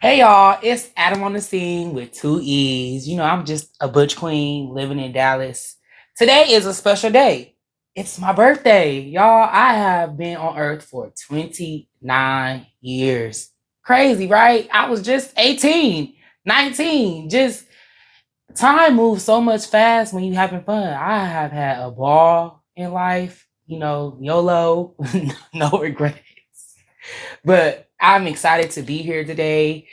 Hey y'all, it's Adam on the scene with two E's. I'm just a butch queen living in Dallas. Today is a special day. It's my birthday. Y'all, I have been on earth for 29 years. Crazy, right? I was just 18, 19. Just time moves so much fast when you having fun. I have had a ball in life, YOLO, no regrets. But I'm excited to be here today.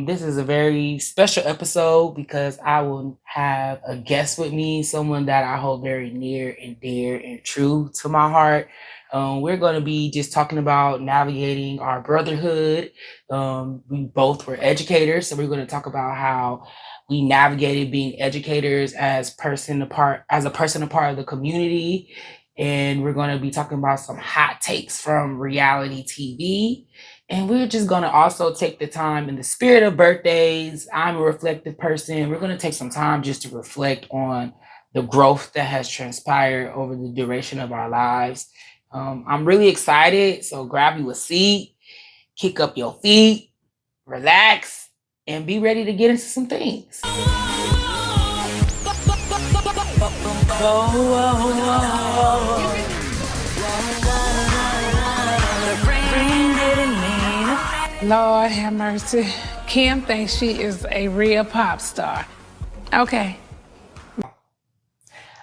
This is a very special episode because I will have a guest with me, someone that I hold very near and dear and true to my heart. We're going to be just talking about navigating our brotherhood. We both were educators, so we're going to talk about how we navigated being educators as a person a part of the community, and we're going to be talking about some hot takes from reality TV. And we're just going to also take the time in the spirit of birthdays. I'm a reflective person. We're going to take some time just to reflect on the growth that has transpired over the duration of our lives. I'm really excited. So grab you a seat, kick up your feet, relax, and be ready to get into some things. Lord have mercy. Kim thinks she is a real pop star. Okay.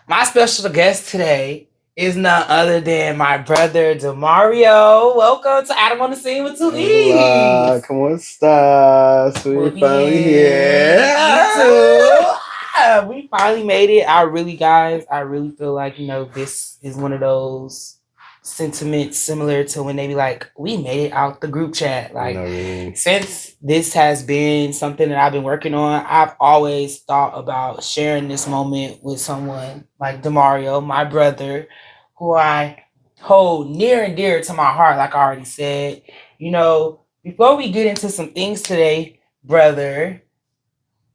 My special guest today is none other than my brother Demario. Welcome to Adam on the Scene with two E's. Hola, ¿cómo estás? We're finally here. You too. We finally made it. I really feel like, this is one of those sentiments similar to when they be like, we made it out the group chat. Like, No, really. Since this has been something that I've been working on, I've always thought about sharing this moment with someone like Demario, my brother, who I hold near and dear to my heart, like I already said. Before we get into some things today, brother,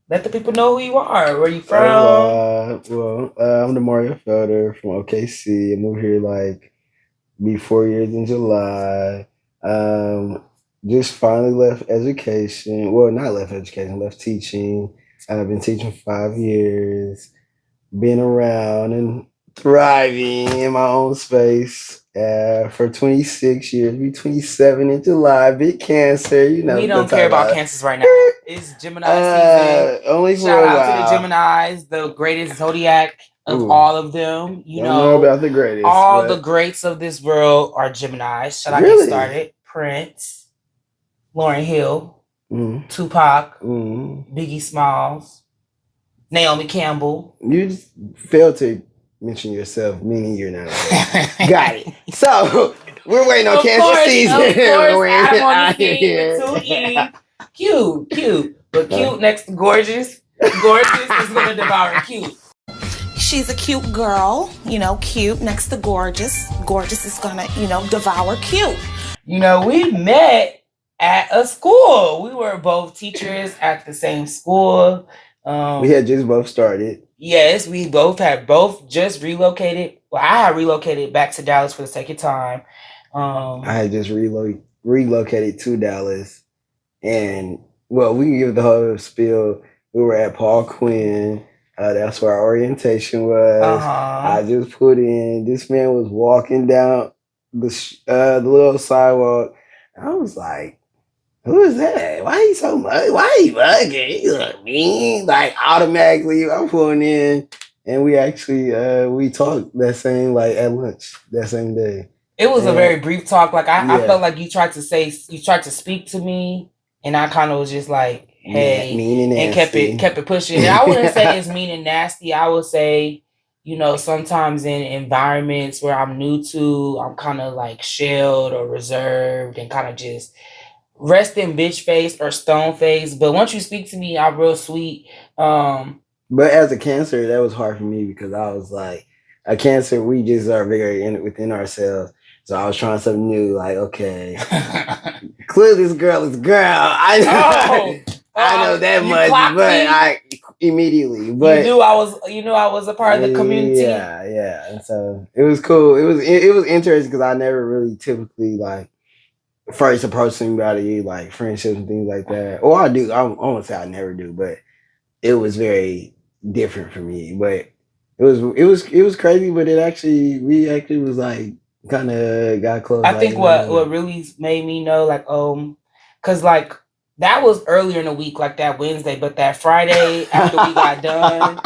let the people know who you are. Where you from? I'm the Mario Felder from OKC. I moved here be 4 years in July. Just finally left education. Well, not left education, left teaching. I've been teaching for 5 years, been around and thriving in my own space for 26 years. Be 27 in July. Big Cancer, We don't care about cancers right now. It's Gemini season. Only for Shout a out while. to the Geminis, the greatest zodiac of all of them. Don't know about the greatest. All the greats of this world are Geminis. Should I get started? Prince, Lauryn Hill, Tupac, Biggie Smalls, Naomi Campbell. You just failed to mention yourself, meaning you're not. Got it. So we're waiting on Cancer season. Of course, Adam on the scene with two E's. Cute. But cute next to gorgeous. Gorgeous is going to devour cute. She's a cute girl, cute next to gorgeous. Gorgeous is going to, devour cute. We met at a school. We were both teachers at the same school. We had just both started. Yes, we had just relocated. Well, I had relocated back to Dallas for the second time. I had just relocated to Dallas. And, we can give the whole spiel. We were at Paul Quinn. That's where our orientation was. I just put in. This man was walking down the little sidewalk. I was like, who is that? Why he so much? Why he bugging? He look mean. Like automatically, I'm pulling in, and we actually we talked at lunch that same day. It was a very brief talk. Like I felt like you tried to speak to me, and I kind of was just like, hey, mean and kept it pushing. And I wouldn't say it's mean and nasty. I would say, sometimes in environments where I'm new to, I'm kind of like shelled or reserved and kind of just rest in bitch face or stone face. But once you speak to me, I'm real sweet. But as a Cancer, that was hard for me because I was like, a Cancer, we just are very within ourselves. So I was trying something new, like, okay, clearly this girl is girl. I know that much, but I immediately. But you knew I was a part of the community. Yeah. And so it was cool. It was interesting because I never really typically first approach somebody like friendships and things like that. Or I do. I won't say I never do, but it was very different for me. But it was crazy. But we actually was like kind of got close. I Like think what really made me know, like, cause like that was earlier in the week, like that Wednesday, but that Friday after we got done,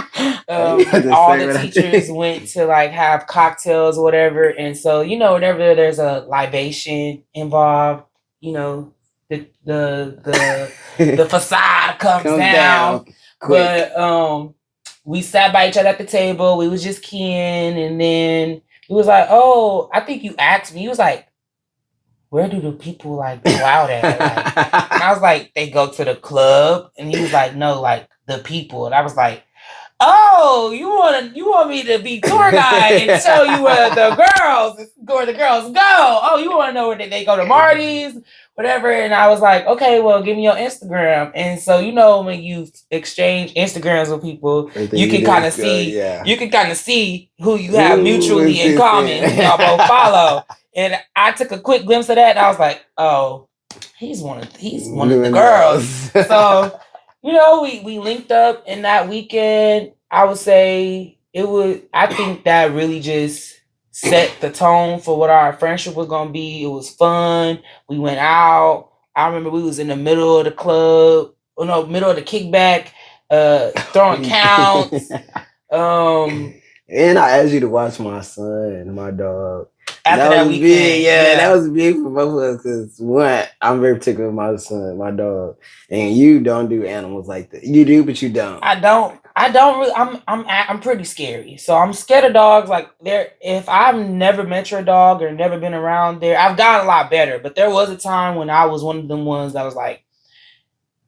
all the teachers went to like have cocktails or whatever, and so whenever there's a libation involved, you know, the facade comes down. Quick. But we sat by each other at the table. We was just keying, and then he was like, "Oh, I think you asked me." He was like, "Where do the people like go out at?" Like, and I was like, "They go to the club." And he was like, "No, like the people." And I was like, "Oh, you want me to be tour guide and show you where the girls go? Oh, you want to know where they go to Marty's, whatever?" And I was like, "Okay, well, give me your Instagram." And so when you exchange Instagrams with people, you can kind of see who you have mutually in common. Y'all both follow. And I took a quick glimpse of that, and I was like, "Oh, he's one of the girls." So we linked up in that weekend. I would say I think that really just set the tone for what our friendship was going to be. It was fun. We went out. I remember we was in the middle of the club, middle of the kickback, throwing counts. And I asked you to watch my son and my dog. After that weekend, big, that was big for both of us. Because one, I'm very particular with my son, my dog, and you don't do animals like that. You do, but you don't. I don't really. I'm pretty scary, so I'm scared of dogs. Like if I've never met your dog or never been around there, I've gotten a lot better. But there was a time when I was one of them ones that was like,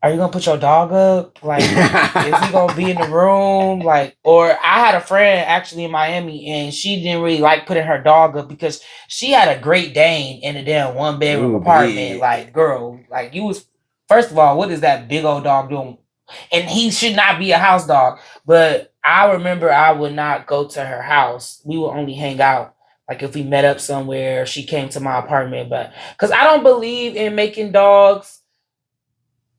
"Are you gonna put your dog up? Like, is he gonna be in the room?" Like, or I had a friend actually in Miami, and she didn't really like putting her dog up because she had a Great Dane in a damn 1-bedroom apartment. Like, girl, like you was first of all, what is that big old dog doing? And he should not be a house dog. But I remember I would not go to her house. We would only hang out. Like if we met up somewhere, she came to my apartment. But because I don't believe in making dogs.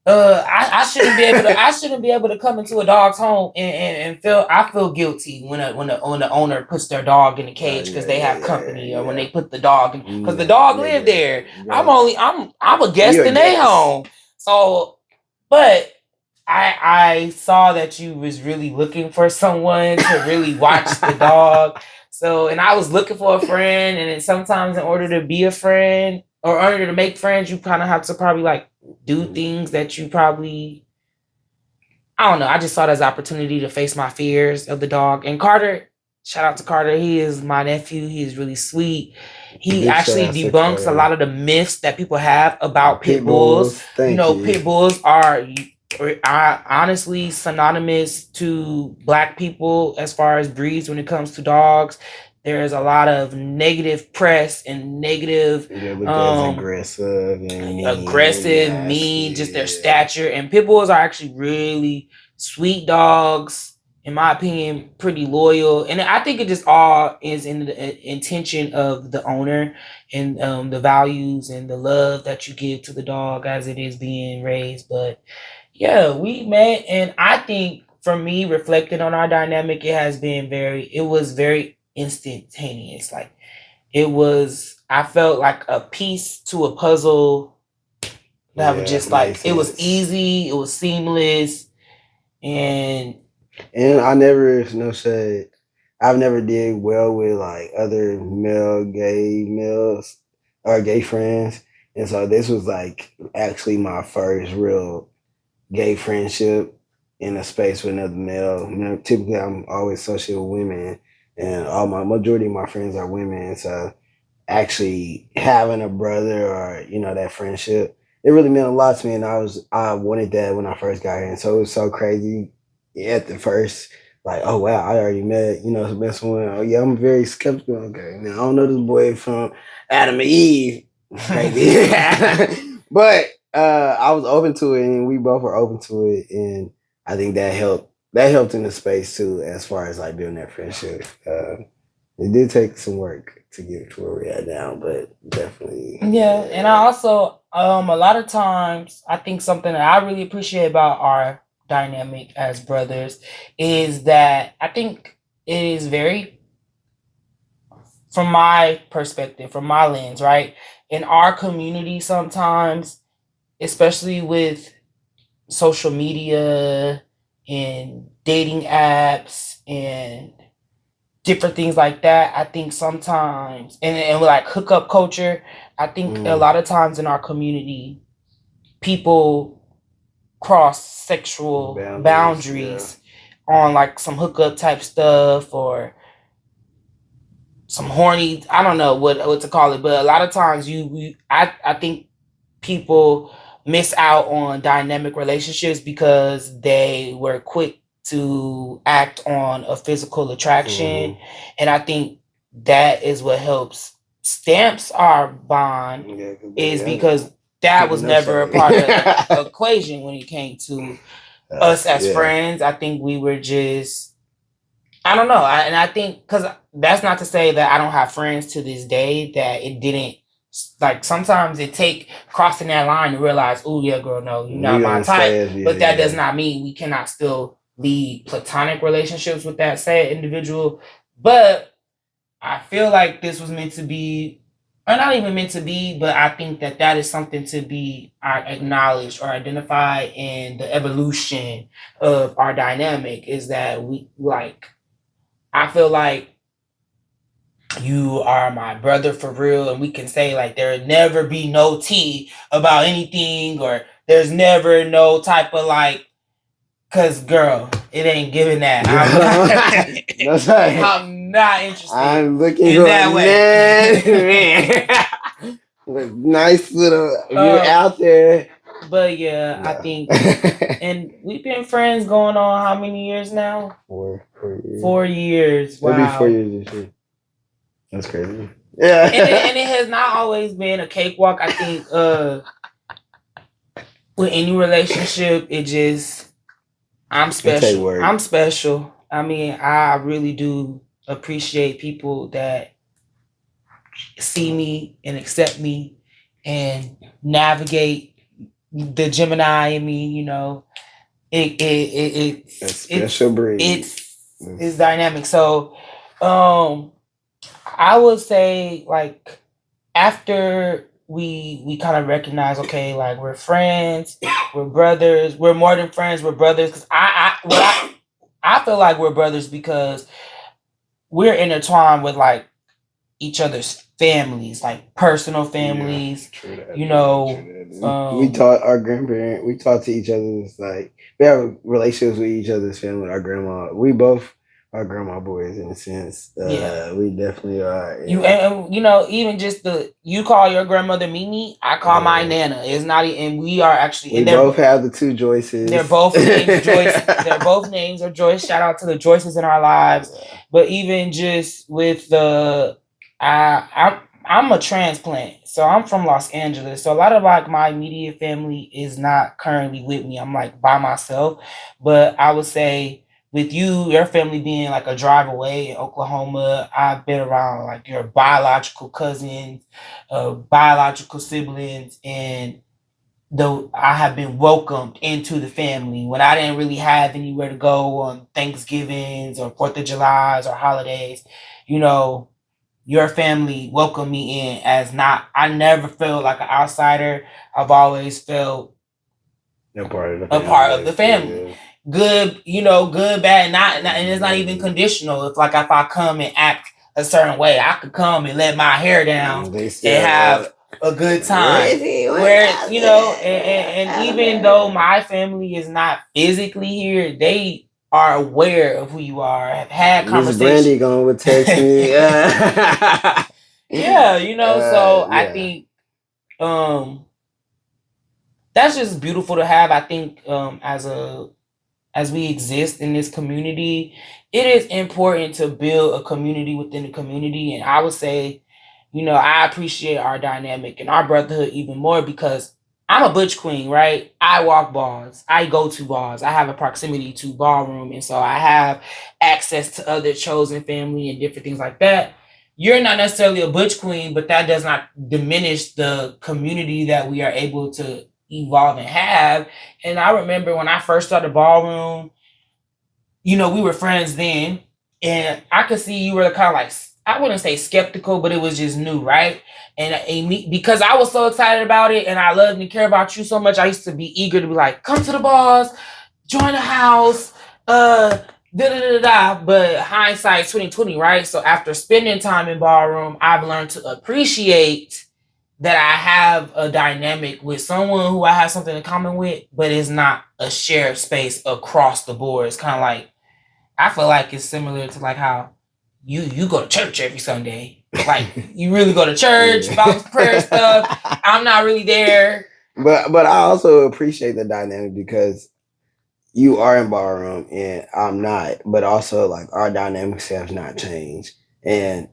I shouldn't be able to. I shouldn't be able to come into a dog's home and feel. I feel guilty when the owner puts their dog in a cage because they have company, or when they put the dog in because the dog lived there. I'm a guest in their home. So, but I saw that you was really looking for someone to really watch the dog. So, and I was looking for a friend, and then sometimes in order to be a friend or in order to make friends, you kind of have to probably like do things that you probably, I don't know. I just saw it as an opportunity to face my fears of the dog. And Carter, shout out to Carter. He is my nephew. He is really sweet. He actually debunks a lot of the myths that people have about pit bulls. Pit bulls are honestly synonymous to Black people as far as breeds when it comes to dogs. There's a lot of negative press and negative, aggressive, mean, just their stature. And pit bulls are actually really sweet dogs, in my opinion, pretty loyal. And I think it just all is in the intention of the owner and the values and the love that you give to the dog as it is being raised. But yeah, we met, and I think for me, reflecting on our dynamic, it was very instantaneous. Like I felt like a piece to a puzzle that was just like, it was easy, it was seamless, and I never, no shade, I've never did well with like other males or gay friends. And so this was like actually my first real gay friendship in a space with another male. Typically I'm always associated with women, and majority of my friends are women. So actually having a brother or that friendship, it really meant a lot to me, and I wanted that when I first got here. And so it was so crazy at the first, like, oh wow, I already met someone. Oh yeah, I'm very skeptical. Okay, now I don't know this boy from Adam and Eve, maybe. But I was open to it, and we both were open to it, and I think that helped. That helped in the space too, as far as like building that friendship. It did take some work. to get to where we're at now, but definitely. Yeah, and I also a lot of times I think something that I really appreciate about our dynamic as brothers is that I think it is very, from my perspective, from my lens, right? In our community sometimes, especially with social media and dating apps and different things like that, I think sometimes, and like hookup culture, I think a lot of times in our community, people cross sexual boundaries on like some hookup type stuff or some horny, I don't know what to call it, but a lot of times I think people miss out on dynamic relationships because they were quick to act on a physical attraction. And I think that is what helps stamps our bond, is because that was never a part of the equation when it came to us as friends. I think we were just, I don't know. And I think, because that's not to say that I don't have friends to this day that it didn't, like sometimes it take crossing that line to realize, oh yeah, girl, no, you're not my type. But that does not mean we cannot still lead platonic relationships with that said individual. But I feel like this was meant to be, or not even meant to be, but I think that that is something to be acknowledged or identified in the evolution of our dynamic, is that we like, I feel like you are my brother for real, and we can say like there'll never be no tea about anything, or there's never no type of like, cause girl, it ain't giving that. I'm not interested. I'm looking in for that way. Nice little, you're out there. But yeah, I think, and we've been friends going on how many years now? 4 years. 4 years. Wow. It'll be 4 years this year. That's crazy. Yeah. And it has not always been a cakewalk. I think with any relationship, it just, I'm special. I'm special. I mean, I really do appreciate people that see me and accept me and navigate the Gemini in me, you know. It's special breed. It's dynamic. So I would say, like, after we kind of recognize, okay, like we're friends, we're brothers, we're more than friends, we're brothers. Because I feel like we're brothers because we're intertwined with like each other's families, like personal families. Yeah, true that, you know, we taught our grandparents. We taught to each other's, like, we have relationships with each other's family. Our grandma, we both are grandma boys in a sense. Yeah, we definitely are. Yeah. And you know, even just you call your grandmother Mimi, I call my Nana. It's not, and we are actually. We both have the 2 Joyces. They're both named Joyce. Their both names are Joyce. Shout out to the Joyces in our lives. But even just with I'm a transplant, so I'm from Los Angeles. So a lot of like my immediate family is not currently with me. I'm like by myself. But I would say, with you, your family being like a drive away in Oklahoma, I've been around like your biological cousins, biological siblings, and though I have been welcomed into the family when I didn't really have anywhere to go on Thanksgivings or 4th of July's or holidays, you know, your family welcomed me in as not, I never felt like an outsider. I've always felt a part of the family. Yeah. Good, you know, good, bad, not, and it's not even conditional. If I come and act a certain way, I could come and let my hair down and have a good time. Where, you know, and even though my family is not physically here, they are aware of who you are, have had conversations. Brandy gonna text me. Yeah, you know, so yeah. I think that's just beautiful to have. I think as we exist in this community, it is important to build a community within the community. And I would say, you know, I appreciate our dynamic and our brotherhood even more because I'm a butch queen, right? I walk bars. I go to bars. I have a proximity to ballroom. And so I have access to other chosen family and different things like that. you're not necessarily a butch queen, but that does not diminish the community that we are able to evolve and have. And I remember when I first started ballroom, we were friends then, and I could see you were kind of like, I wouldn't say skeptical, but it was just new, right? And because I was so excited about it and I loved and care about you so much, I used to be eager to be like, come to the bars, join the house, da da da da. But hindsight 2020, right? So after spending time in ballroom, I've learned to appreciate that I have a dynamic with someone who I have something in common with, but it's not a shared space across the board. It's kind of like, I feel like it's similar to like how you go to church every Sunday. Like you really go to church, Bible prayer stuff. I'm not really there. But I also appreciate the dynamic because you are in ballroom and I'm not. But also like our dynamics have not changed. And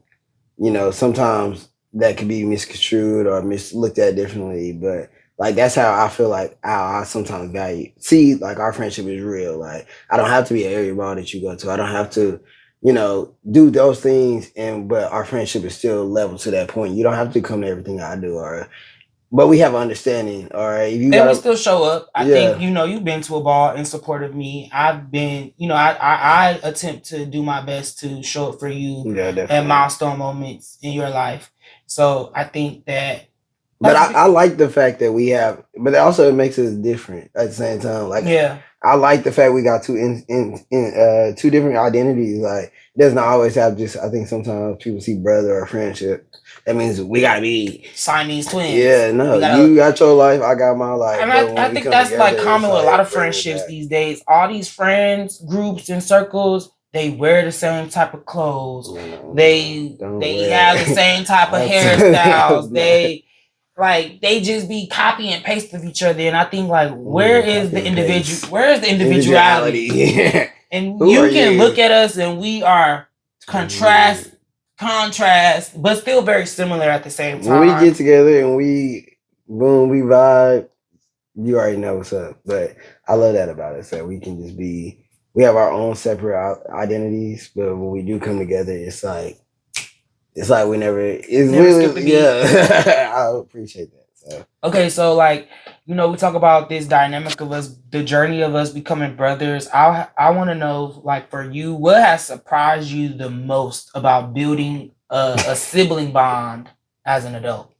sometimes that could be misconstrued or looked at differently. But like that's how I feel like I sometimes see like our friendship is real. Like I don't have to be at every bar that you go to. I don't have to, do those things but our friendship is still level to that point. You don't have to come to everything I do but we have an understanding. All right. We still show up. I think, you've been to a bar in support of me. I've been, I attempt to do my best to show up for you at milestone moments in your life. So I think that. But I like the fact that we have, but also it makes us different at the same time. Like, I like the fact we got two different identities. Like, it doesn't always have just. I think sometimes people see brother or friendship. That means we gotta be Siamese twins. Yeah, no, you got your life, I got my life. And I think that's like common with a lot of friendships these days. All these friends, groups, and circles, they wear the same type of clothes. They have the same type of hairstyles. They just be copy and paste of each other. And I think like, where is the individuality? And you can look at us and we are contrast, but still very similar at the same time. When we get together and we vibe, you already know what's up. But I love that about us, that we can just we have our own separate identities, but when we do come together, it's like we never really, I appreciate that. So. Okay, so like, we talk about this dynamic of us, the journey of us becoming brothers. I want to know, like, for you, what has surprised you the most about building a sibling bond as an adult?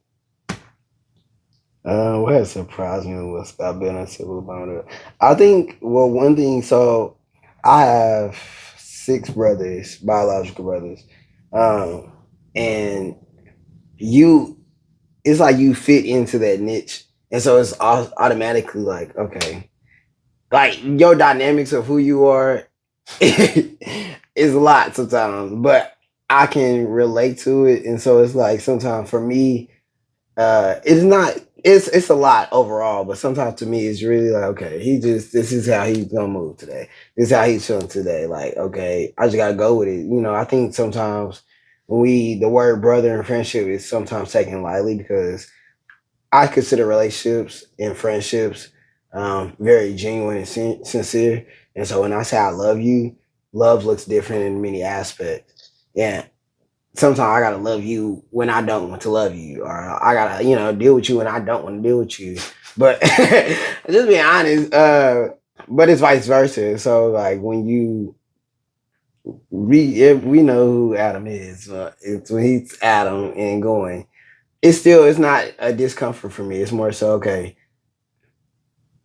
What has surprised me was about building a sibling bond. I think, one thing. So I have 6 brothers, biological brothers, and it's like you fit into that niche. And so it's automatically like, okay, like your dynamics of who you are is a lot sometimes, but I can relate to it. And so it's like sometimes for me, it's a lot overall, but sometimes to me it's really like, okay, this is how he's gonna move today. This is how he's feeling today. Like, okay, I just gotta go with it. I think sometimes the word brother and friendship is sometimes taken lightly because I consider relationships and friendships very genuine and sincere. And so when I say I love you, love looks different in many aspects. Yeah. Sometimes I gotta love you when I don't want to love you, or I gotta, deal with you when I don't want to deal with you. But just being honest, but it's vice versa. So like when we know who Adam is, it's when he's Adam and going. It's not a discomfort for me. It's more so, okay,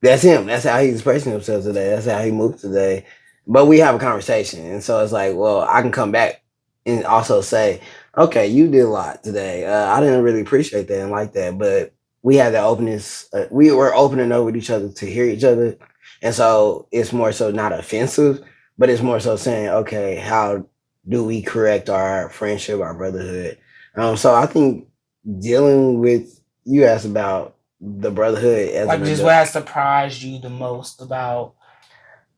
that's him. That's how he's expressing himself today. That's how he moves today. But we have a conversation. And so it's like, well, I can come back and also say, okay, you did a lot today. I didn't really appreciate that and like that. But we had that openness. We were opening up with each other to hear each other. And so it's more so not offensive, but it's more so saying, okay, how do we correct our friendship, our brotherhood? So I think dealing with, you asked about the brotherhood as like just what has surprised you the most about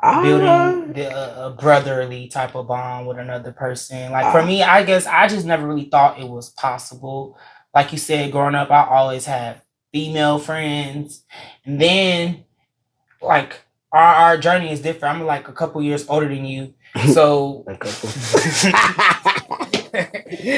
building a brotherly type of bond with another person. Like for me, I guess I just never really thought it was possible. Like you said, growing up, I always had female friends, and then like our journey is different. I'm like a couple years older than you, so a couple.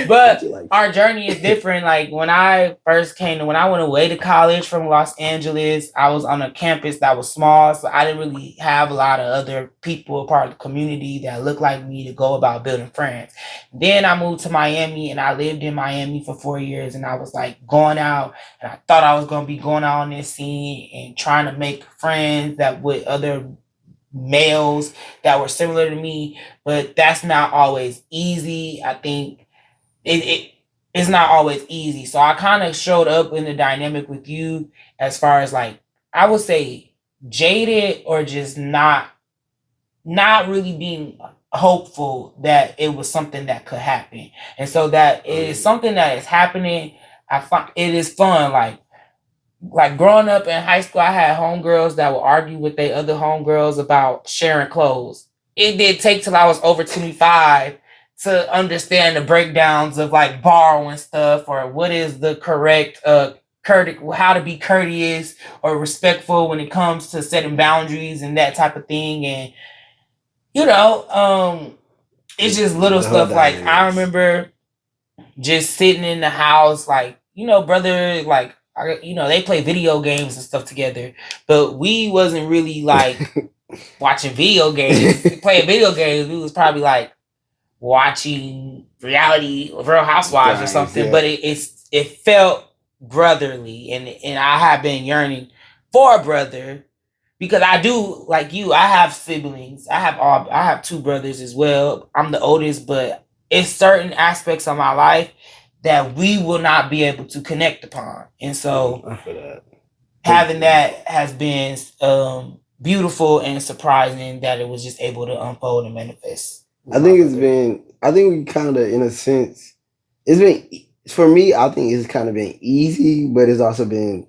But our journey is different. Like when I went away to college from Los Angeles, I was on a campus that was small, so I didn't really have a lot of other people, a part of the community that looked like me to go about building friends. Then I moved to Miami, and I lived in Miami for 4 years, and I was like going out, and I thought I was going to be going out on this scene and trying to make friends that with other males that were similar to me, but that's not always easy. I think it's not always easy. So I kind of showed up in the dynamic with you as far as like I would say jaded or just not really being hopeful that it was something that could happen. And so that it is something that is happening. I find it is fun. Like growing up in high school, I had homegirls that would argue with their other homegirls about sharing clothes. It did take till I was over 25 to understand the breakdowns of like borrowing stuff or what is the correct how to be courteous or respectful when it comes to setting boundaries and that type of thing. And it's just little stuff. Like I remember just sitting in the house, like brother, like they play video games and stuff together, but we wasn't really like watching video games, playing video games. We was probably like watching Real Housewives or something. Yeah. But it felt brotherly, and I have been yearning for a brother because I do like you. I have siblings. I have 2 brothers as well. I'm the oldest, but it's certain aspects of my life that we will not be able to connect upon. And so having that has been beautiful and surprising that it was just able to unfold and manifest. I think we kind of, in a sense, it's been, for me, I think it's kind of been easy, but it's also been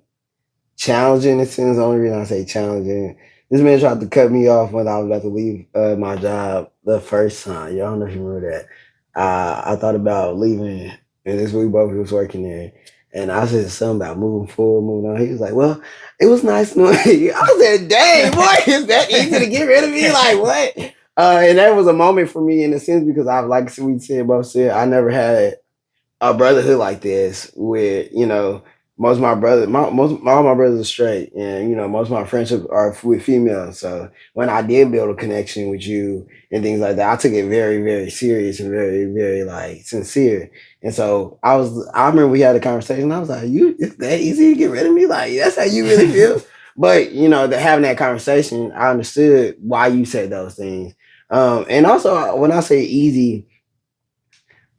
challenging in a sense. The only reason I say challenging, this man tried to cut me off when I was about to leave my job the first time. Y'all don't know if you remember that. I thought about leaving, and this week both was working there. And I said something about moving forward, moving on. He was like, well, it was nice knowing you. I said, dang, boy, is that easy to get rid of me? Like, what? And that was a moment for me in a sense because like we both said, I never had a brotherhood like this where, most of my brothers, all my brothers are straight, and most of my friendships are with females. So when I did build a connection with you and things like that, I took it very, very serious and very, very like sincere. And so I remember we had a conversation. I was like, "It's that easy to get rid of me? Like that's how you really feel?" But having that conversation, I understood why you said those things. And also, when I say easy,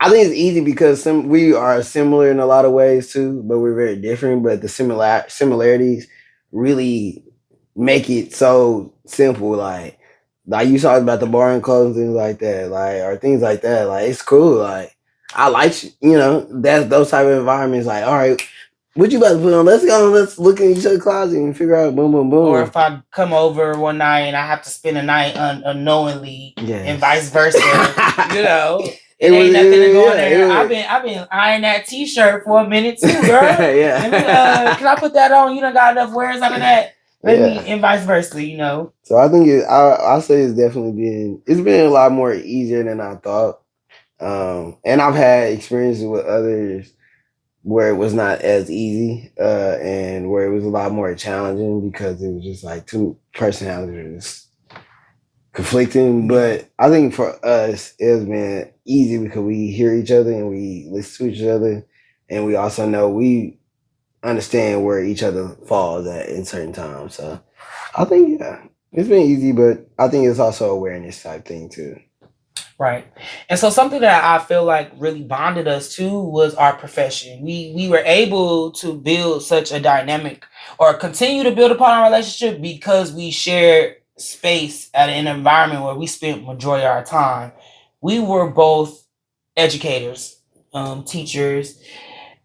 I think it's easy because we are similar in a lot of ways too, but we're very different. But the similarities really make it so simple. Like you talked about the borrowing clothes and things like that, or things like that. Like it's cool. Like I like that's those type of environments. Like all right, what you about to put on? Let's go. Let's look in each other's closet and figure out boom, boom, boom. Or if I come over one night and I have to spend a night unknowingly, and vice versa, It ain't nothing to go in there. I've been eyeing that T-shirt for a minute too, girl. Yeah. Can I put that on? You done got enough wears out of that. Let me, and vice versa, So I think I'll say it's definitely been a lot more easier than I thought. And I've had experiences with others where it was not as easy, and where it was a lot more challenging because it was just like 2 personalities conflicting. But I think for us, it has been easy because we hear each other and we listen to each other, and we also know we understand where each other falls at in certain times. So I think it's been easy, but I think it's also awareness type thing too. Right. And so something that I feel like really bonded us too was our profession. We were able to build such a dynamic or continue to build upon our relationship because we shared space at an environment where we spent majority of our time. We were both educators, teachers.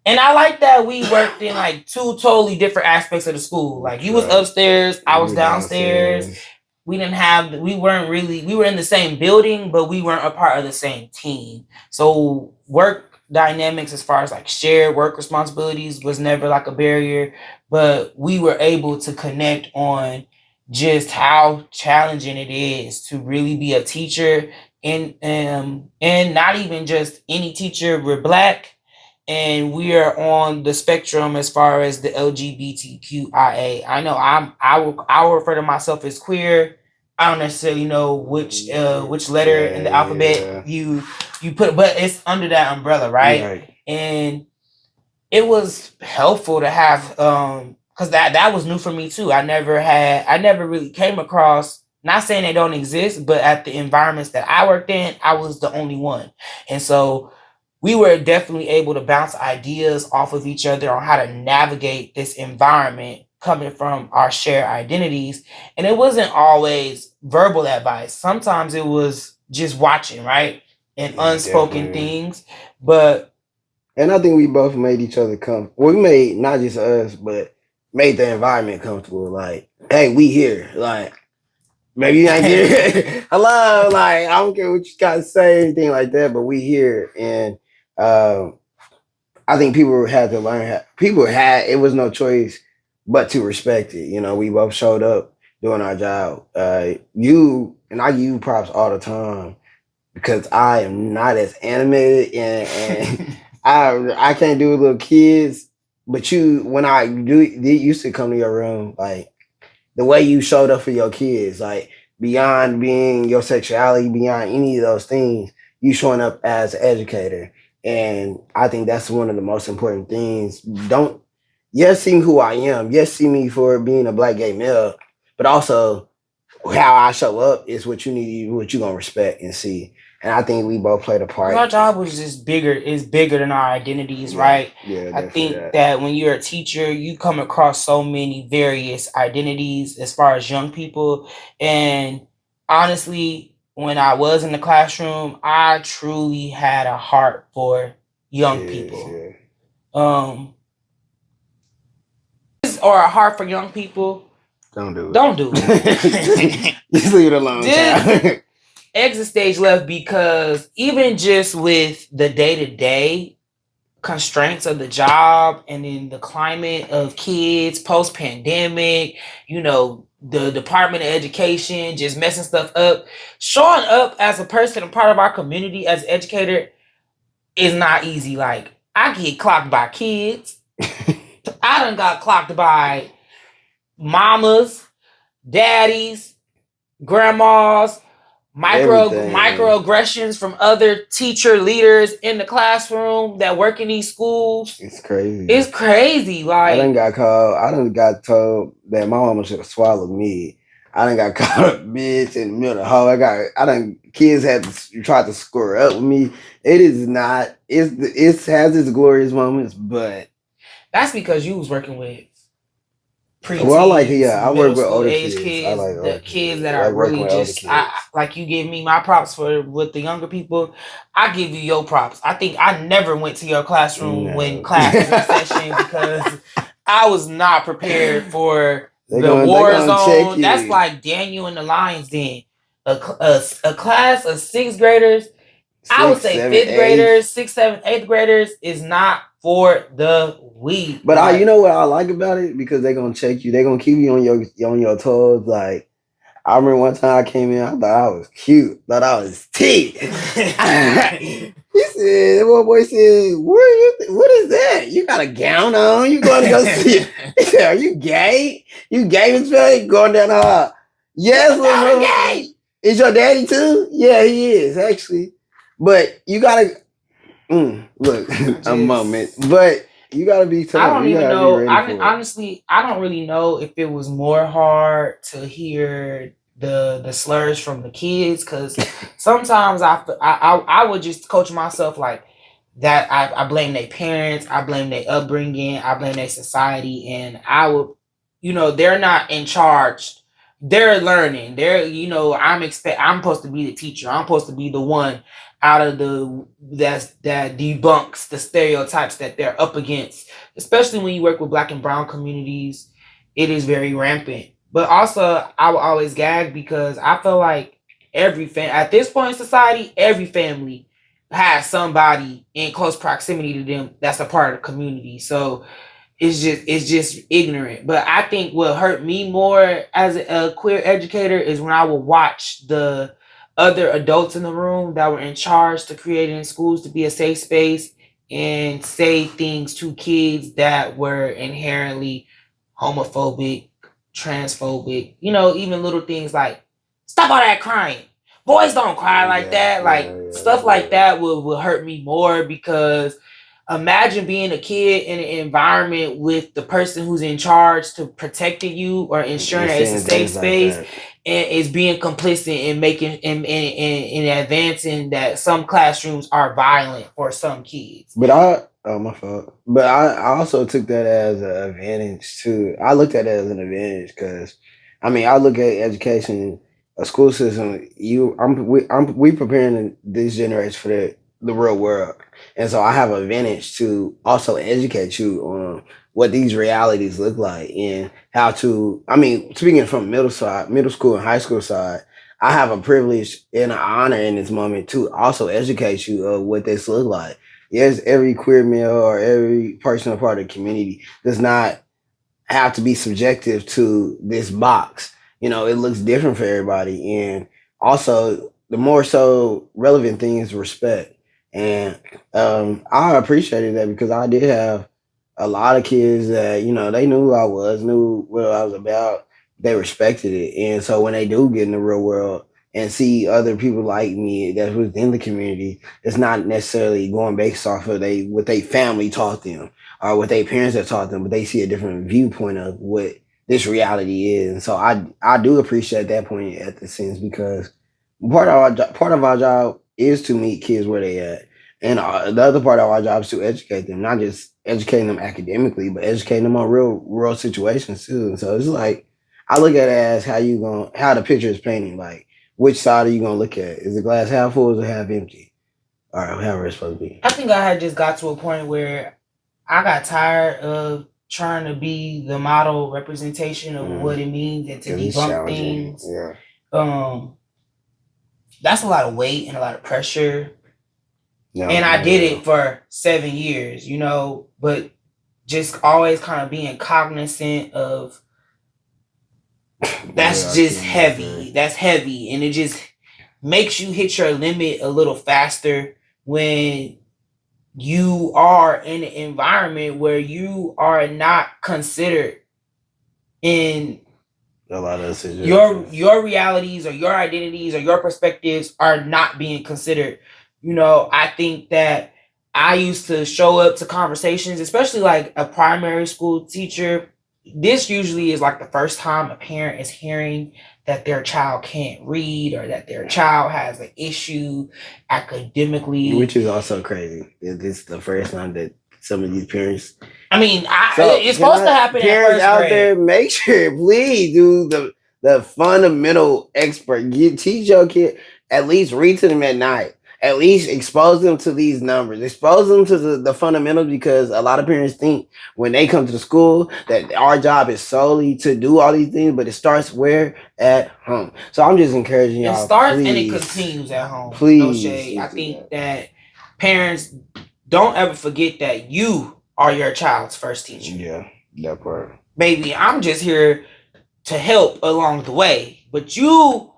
And I like that we worked in like 2 totally different aspects of the school. Like you was upstairs, I was downstairs. We were in the same building, but we weren't a part of the same team. So work dynamics as far as like shared work responsibilities was never like a barrier, but we were able to connect on just how challenging it is to really be a teacher and not even just any teacher. We're black, and we are on the spectrum as far as the LGBTQIA. I know I will refer to myself as queer. I don't necessarily know which letter in the alphabet you put, but it's under that umbrella, right? And it was helpful to have because that was new for me too. I never really came across, not saying they don't exist, but at the environments that I worked in, I was the only one. And so we were definitely able to bounce ideas off of each other on how to navigate this environment coming from our shared identities. And it wasn't always verbal advice. Sometimes it was just watching, right? And unspoken things. And I think we both made each other comfortable. Well, we made not just us, but made the environment comfortable. Like, hey, we here. Like, maybe you ain't here. Hello. Like, I don't care what you got to say, anything like that, but we here. And I think people had to learn. It was no choice but to respect it. You know, we both showed up doing our job. I give you props all the time because I am not as animated and I can't do it with little kids. But when I used to come to your room, like the way you showed up for your kids, like beyond being your sexuality, beyond any of those things, you showing up as an educator. And I think that's one of the most important things. See me who I am. Yes, see me for being a black gay male, but also how I show up is what you're gonna respect and see. And I think we both played a part. Our job was just bigger. Is bigger than our identities, right? Yeah, I think that when you're a teacher, you come across so many various identities as far as young people. And honestly, when I was in the classroom, I truly had a heart for young people. Or a heart for young people. Don't do it. Don't do it. Just leave it alone. Just exit stage left because even just with the day-to-day constraints of the job and in the climate of kids post-pandemic, the Department of Education just messing stuff up, showing up as a person and part of our community as an educator is not easy. Like, I get clocked by kids. I done got clocked by mamas, daddies, grandmas, microaggressions from other teacher leaders in the classroom that work in these schools. It's crazy. It's crazy. Like, I done got told that my mama should have swallowed me. I done got caught up bitch in the middle of the hall. Kids had to try to score up with me. It has its glorious moments, but that's because you was working with preteens. Well, I work with older kids. I like the kids that are really just like you give me my props with the younger people. I give you your props. I think I never went to your classroom when class was in session because I was not prepared for the war zone. That's like Daniel and the Lions Den. A class of sixth graders, I would say fifth graders, sixth, seventh, eighth graders is not for the week. But you know what I like about it? Because they're gonna check you. They're gonna keep you on your toes. Like, I remember one time I came in, I thought I was cute, thought I was T. He said, the boy said, what is that? You got a gown on? You going to go see it? He said, are you gay? You gay, Miss Faye? Going down the hall. Yes, I'm gay. Is your daddy too? Yeah, he is, actually. But you gotta look a moment. But you gotta be tough. I don't even know. Honestly, I don't really know if it was more hard to hear the slurs from the kids, because sometimes I would just coach myself like that. I blame their parents, I blame their upbringing, I blame their society, and I would, they're not in charge. They're learning. I'm supposed to be the teacher. I'm supposed to be the one out of that debunks the stereotypes that they're up against. Especially when you work with Black and brown communities, it is very rampant. But also, I will always gag because I feel like at this point in society, every family has somebody in close proximity to them that's a part of the community. So it's just ignorant. But I think what hurt me more as a queer educator is when I would watch the other adults in the room that were in charge to creating schools to be a safe space and say things to kids that were inherently homophobic, transphobic, even little things like stop all that crying. Boys don't cry like that. Like stuff like that will hurt me more because imagine being a kid in an environment with the person who's in charge to protecting you or ensuring that it's a safe space and is being complicit in making in advancing that some classrooms are violent for some kids. But my fault. But I also took that as an advantage too. I looked at it as an advantage because, I mean, I look at education, a school system. We preparing this generation for the real world, and so I have an advantage to also educate you on what these realities look like and how to. I mean, speaking from middle school and high school side, I have a privilege and an honor in this moment to also educate you of what this look like. Yes, every queer male or every person a part of the community does not have to be subjective to this box. It looks different for everybody. And also, the more so relevant thing is respect. And I appreciated that because I did have a lot of kids that, they knew who I was, knew what I was about. They respected it. And so when they do get in the real world, and see other people like me that was in the community, it's not necessarily going based off of what they family taught them or what their parents have taught them, but they see a different viewpoint of what this reality is. And so I do appreciate that point at the sense because part of our job is to meet kids where they at, and the other part of our job is to educate them, not just educating them academically, but educating them on real world situations too. And so it's like I look at it as how the picture is painting, like. Which side are you gonna look at? Is the glass half full or half empty? Or however it's supposed to be. I think I had just got to a point where I got tired of trying to be the model representation of what it means and to debunk things. Yeah. That's a lot of weight and a lot of pressure. And I did it for 7 years, but just always kind of being cognizant of that's just heavy. That's heavy. And it just makes you hit your limit a little faster when you are in an environment where you are not considered in a lot of situations. Your realities or your identities or your perspectives are not being considered. I think that I used to show up to conversations, especially like a primary school teacher. This usually is like the first time a parent is hearing that their child can't read or that their child has an issue academically. Which is also crazy. It's the first time that some of these parents... I mean, it's supposed to happen parents at first out there, make sure, please do the fundamental expert. Teach your kid, at least read to them at night. At least expose them to these numbers. Expose them to the fundamentals because a lot of parents think when they come to the school that our job is solely to do all these things, but it starts where? At home. So I'm just encouraging y'all. It starts and it continues at home. Please. No shade. I think that parents don't ever forget that you are your child's first teacher. Yeah, that part. Baby, I'm just here to help along the way, but you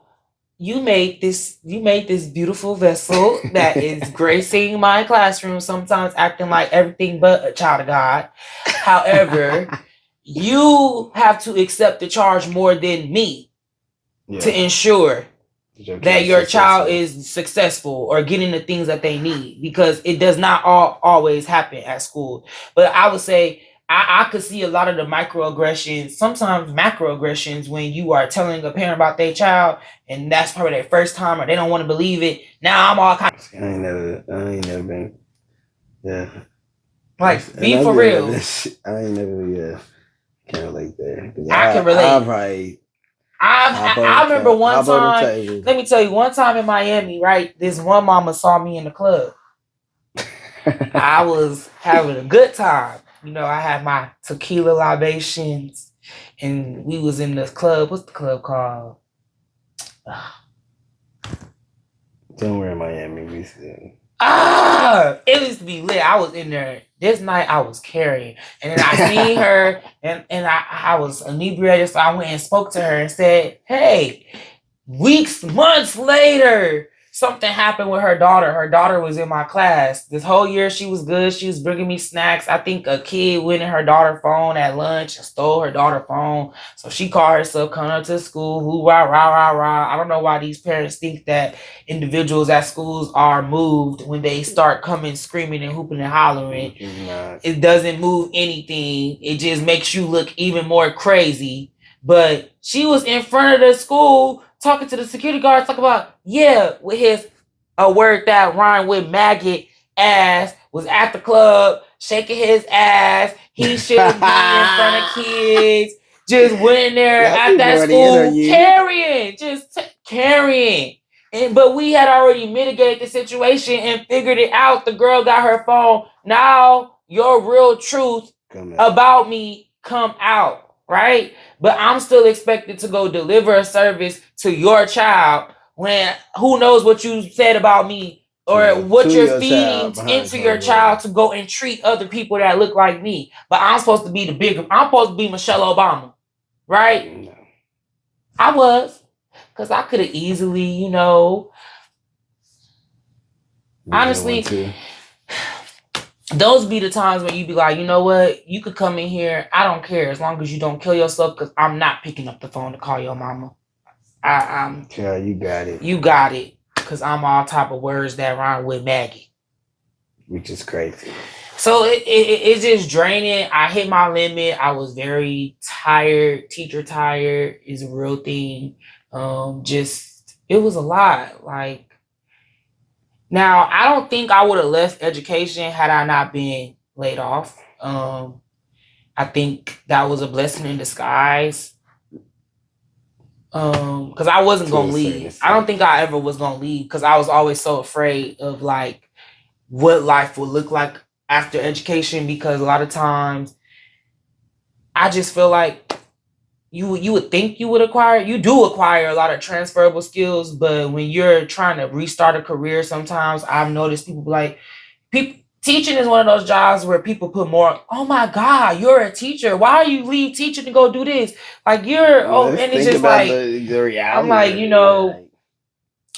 made this beautiful vessel that is gracing my classroom, sometimes acting like everything but a child of God. However, you have to accept the charge more than me to ensure that your child is successful or getting the things that they need, because it does not always happen at school. But I would say I could see a lot of the microaggressions, sometimes macroaggressions, when you are telling a parent about their child and that's probably their first time or they don't want to believe it. Now I'm all kind of... I ain't never been. Yeah. Like, be for real. I ain't never, can't relate there. I can relate. I remember one time, let me tell you, one time in Miami, right? This one mama saw me in the club. I was having a good time. I had my tequila libations and we was in this club. What's the club called? Somewhere in Miami. It used to be lit. I was in there. This night I was carrying. And then I seen her and I was inebriated. So I went and spoke to her and said, hey, Weeks, months later, something happened with her daughter. Her daughter was in my class. This whole year, she was good. She was bringing me snacks. I think a kid went in her daughter's phone at lunch and stole her daughter's phone. So she called herself coming up to school. Who, rah, rah, rah, rah. I don't know why these parents think that individuals at schools are moved when they start coming screaming and hooping and hollering. It doesn't move anything. It just makes you look even more crazy. But she was in front of the school talking to the security guards, talking about, yeah, with his a word that rhymed with maggot ass, was at the club shaking his ass. He shouldn't be in front of kids. Just went in there at that school carrying, carrying. But we had already mitigated the situation and figured it out. The girl got her phone. Now your real truth about me come out, right? But I'm still expected to go deliver a service to your child when who knows what you said about me or what you're feeding into your child to go and treat other people that look like me. But I'm supposed to be I'm supposed to be Michelle Obama, right? No. I was, because I could have easily, honestly, those be the times when you be like, you know what? You could come in here. I don't care as long as you don't kill yourself, because I'm not picking up the phone to call your mama. Yeah, you got it. You got it. Because I'm all type of words that rhyme with Maggie. Which is crazy. So it's just draining. I hit my limit. I was very tired. Teacher tired is a real thing. It was a lot. Like, now, I don't think I would have left education had I not been laid off. I think that was a blessing in disguise. Because I wasn't going to leave. I don't think I ever was going to leave because I was always so afraid of like what life would look like after education, because a lot of times I just feel like you would think you do acquire a lot of transferable skills, but when you're trying to restart a career, sometimes I've noticed teaching is one of those jobs where people put more, oh my God, you're a teacher. Why are you leave teaching to go do this? Like and it's just like, the reality. I'm like,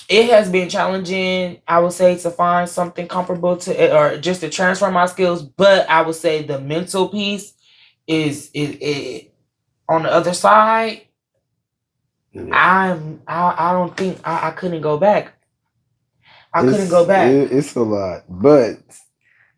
it has been challenging, I would say, to find something comparable to, or just to transfer my skills. But I would say the mental piece is on the other side. Yeah. I don't think I couldn't go back. Couldn't go back. It's a lot, but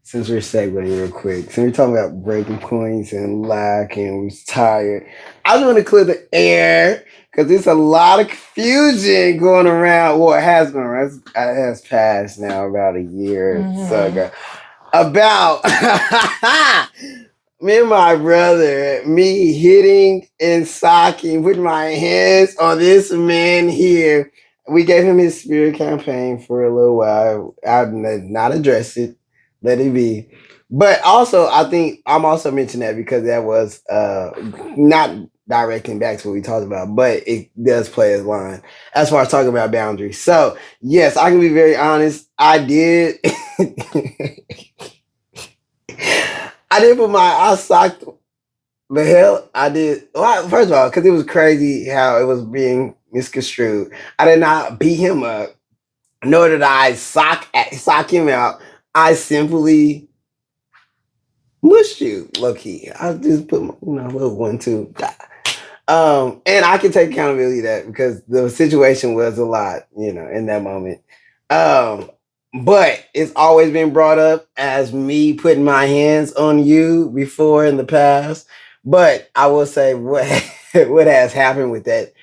since we're segueing real quick, since we're talking about breaking points and lack and we're tired, I just want to clear the air because there's a lot of confusion going around. Well, it has gone around. It has passed now about a year or so ago. About me and my brother, me hitting and socking, putting my hands on this man here. We gave him his spirit campaign for a little while. I've not addressed it. Let it be. But also, I think I'm also mentioning that because that was not directing back to what we talked about, but it does play a line as far as talking about boundaries. So, yes, I can be very honest. I did. I socked the hell I did. Well, first of all, because it was crazy how it was being misconstrued. I did not beat him up, nor did I sock him out. I simply mushed you, low key. I just put my little 1-2. And I can take accountability of that because the situation was a lot, in that moment. But it's always been brought up as me putting my hands on you before in the past. But I will say what has happened with that,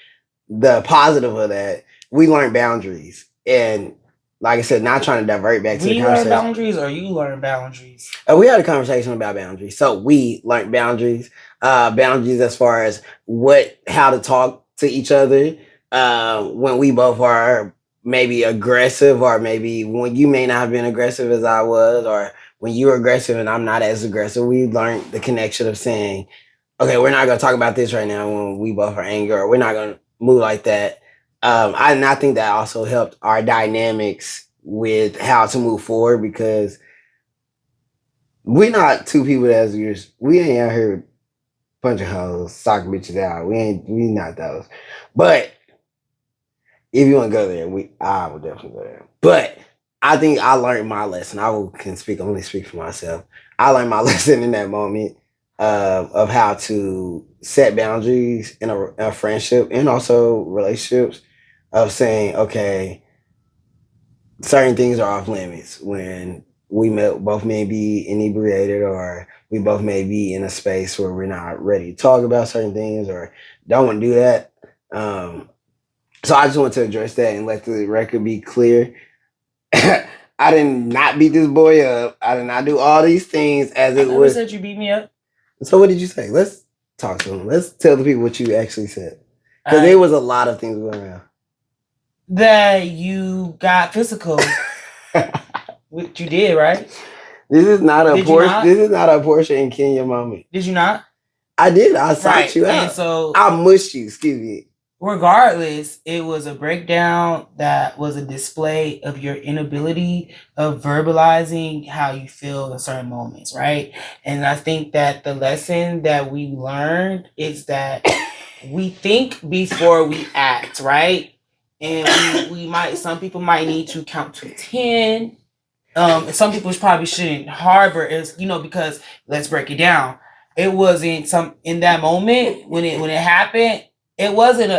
the positive of that, we learned boundaries. And like I said, not trying to divert back to the conversation. We learn boundaries or you learn boundaries? We had a conversation about boundaries. So we learned boundaries. Boundaries as far as how to talk to each other when we both are maybe aggressive, or maybe when you may not have been aggressive as I was, or when you're aggressive and I'm not as aggressive. We learned the connection of saying, okay, we're not going to talk about this right now when we both are angry, or we're not going to move like that. I think that also helped our dynamics with how to move forward, because we're not two people that's we ain't out here bunch of hoes, socking bitches out. We not those. But if you want to go there, I would definitely go there. But I think I learned my lesson. Can only speak for myself. I learned my lesson in that moment of how to set boundaries in a friendship and also relationships. Of saying, okay, certain things are off limits when both may be inebriated, or we both may be in a space where we're not ready to talk about certain things or don't want to do that. So I just want to address that and let the record be clear. I did not beat this boy up. I did not do all these things as it was. Said you beat me up. So what did you say? Let's talk to him. Let's tell the people what you actually said, because there was a lot of things going around. That you got physical. What you did, right? This is not a Porsche. This is not a Porsche in Kenya moment. Did you not? I did. I sought you out. And so I mushed you. Excuse me. Regardless, it was a breakdown that was a display of your inability of verbalizing how you feel in certain moments, right? And I think that the lesson that we learned is that we think before we act, right? And some people might need to count to 10. Some people probably shouldn't harbor is, because let's break it down. It wasn't in that moment when it happened. It wasn't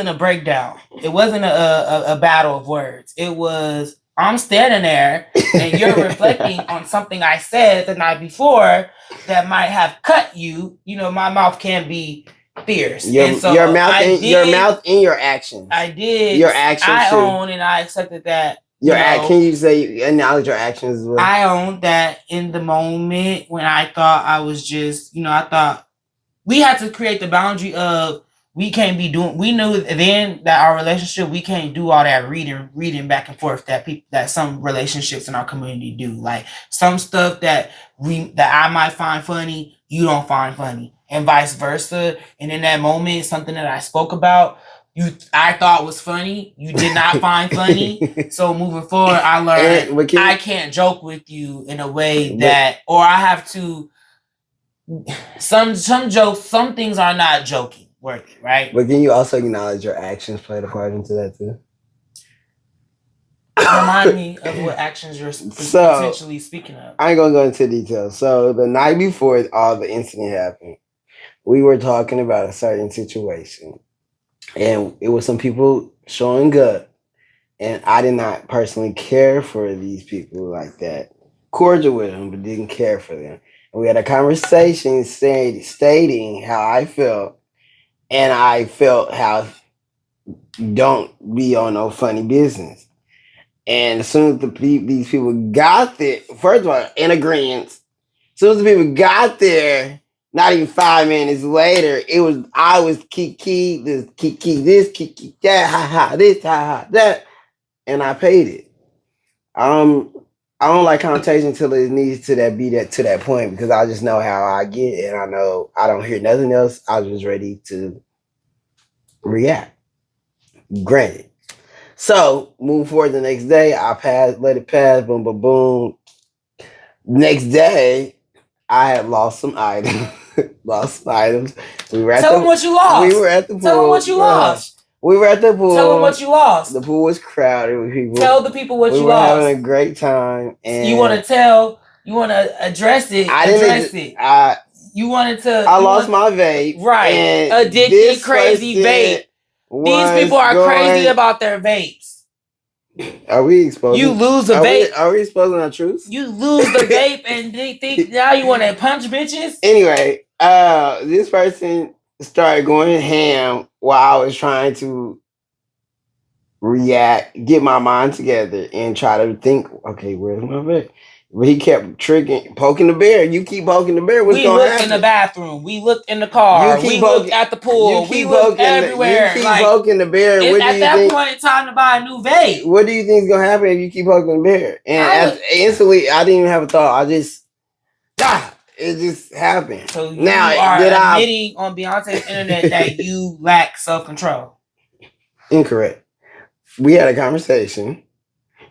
a breakdown. It wasn't a battle of words. It was, I'm standing there and you're reflecting on something I said the night before that might have cut you. My mouth can be fierce. Your mouth and your actions. I did. Your actions. I own and I accepted that. Can you acknowledge your actions as well? I own that in the moment when I thought I was just, I thought we had to create the boundary of we knew then that our relationship, we can't do all that reading back and forth that some relationships in our community do. Like some stuff that I might find funny, you don't find funny, and vice versa. And in that moment, something that I spoke about, I thought was funny, you did not find funny. So moving forward, I learned I can't joke with you in a way that, or I have to. Some jokes, some things are not joking worthy, right? But can you also acknowledge your actions played a part into that too? Remind me of what actions you're potentially speaking of. I ain't gonna go into details. So the night before all the incident happened, we were talking about a certain situation. And it was some people showing up. And I did not personally care for these people like that. Cordial with them, but didn't care for them. And we had a conversation stating how I felt. And I felt how don't be on no funny business. And as soon as these people got there, first of all, in agreement, as soon as the people got there, not even 5 minutes later, I was kiki this, kiki that, ha ha this, ha ha that, and I paid it. I don't like connotation until it needs to that point, because I just know how I get, and I know I don't hear nothing else. I was just ready to react. Granted. So moving forward the next day, I let it pass, boom, boom, boom. Next day, I had lost some items. We were Tell them what you lost. We were at the pool. Tell them what you lost. We were at the pool. Tell them what you lost. The pool was crowded with people. Tell the people what you lost. We were having a great time. And you want to address it. You wanted to. I lost my vape. Right. Addicted, crazy vape. These people are crazy about their vapes. Are we exposing? You lose a vape. Are we exposing our truth? You lose the vape and they think now you want to punch bitches? Anyway, this person started going ham while I was trying to react, get my mind together, and try to think, okay, where's my vape? But he kept poking the bear. You keep poking the bear. What's going to happen? We looked in the bathroom. We looked in the car. We looked at the pool. We looked everywhere. You keep poking the bear. At that point, it's time to buy a new vape. What do you think is going to happen if you keep poking the bear? And instantly, I didn't even have a thought. It just happened. So you are admitting on Beyonce's internet that you lack self-control. Incorrect. We had a conversation.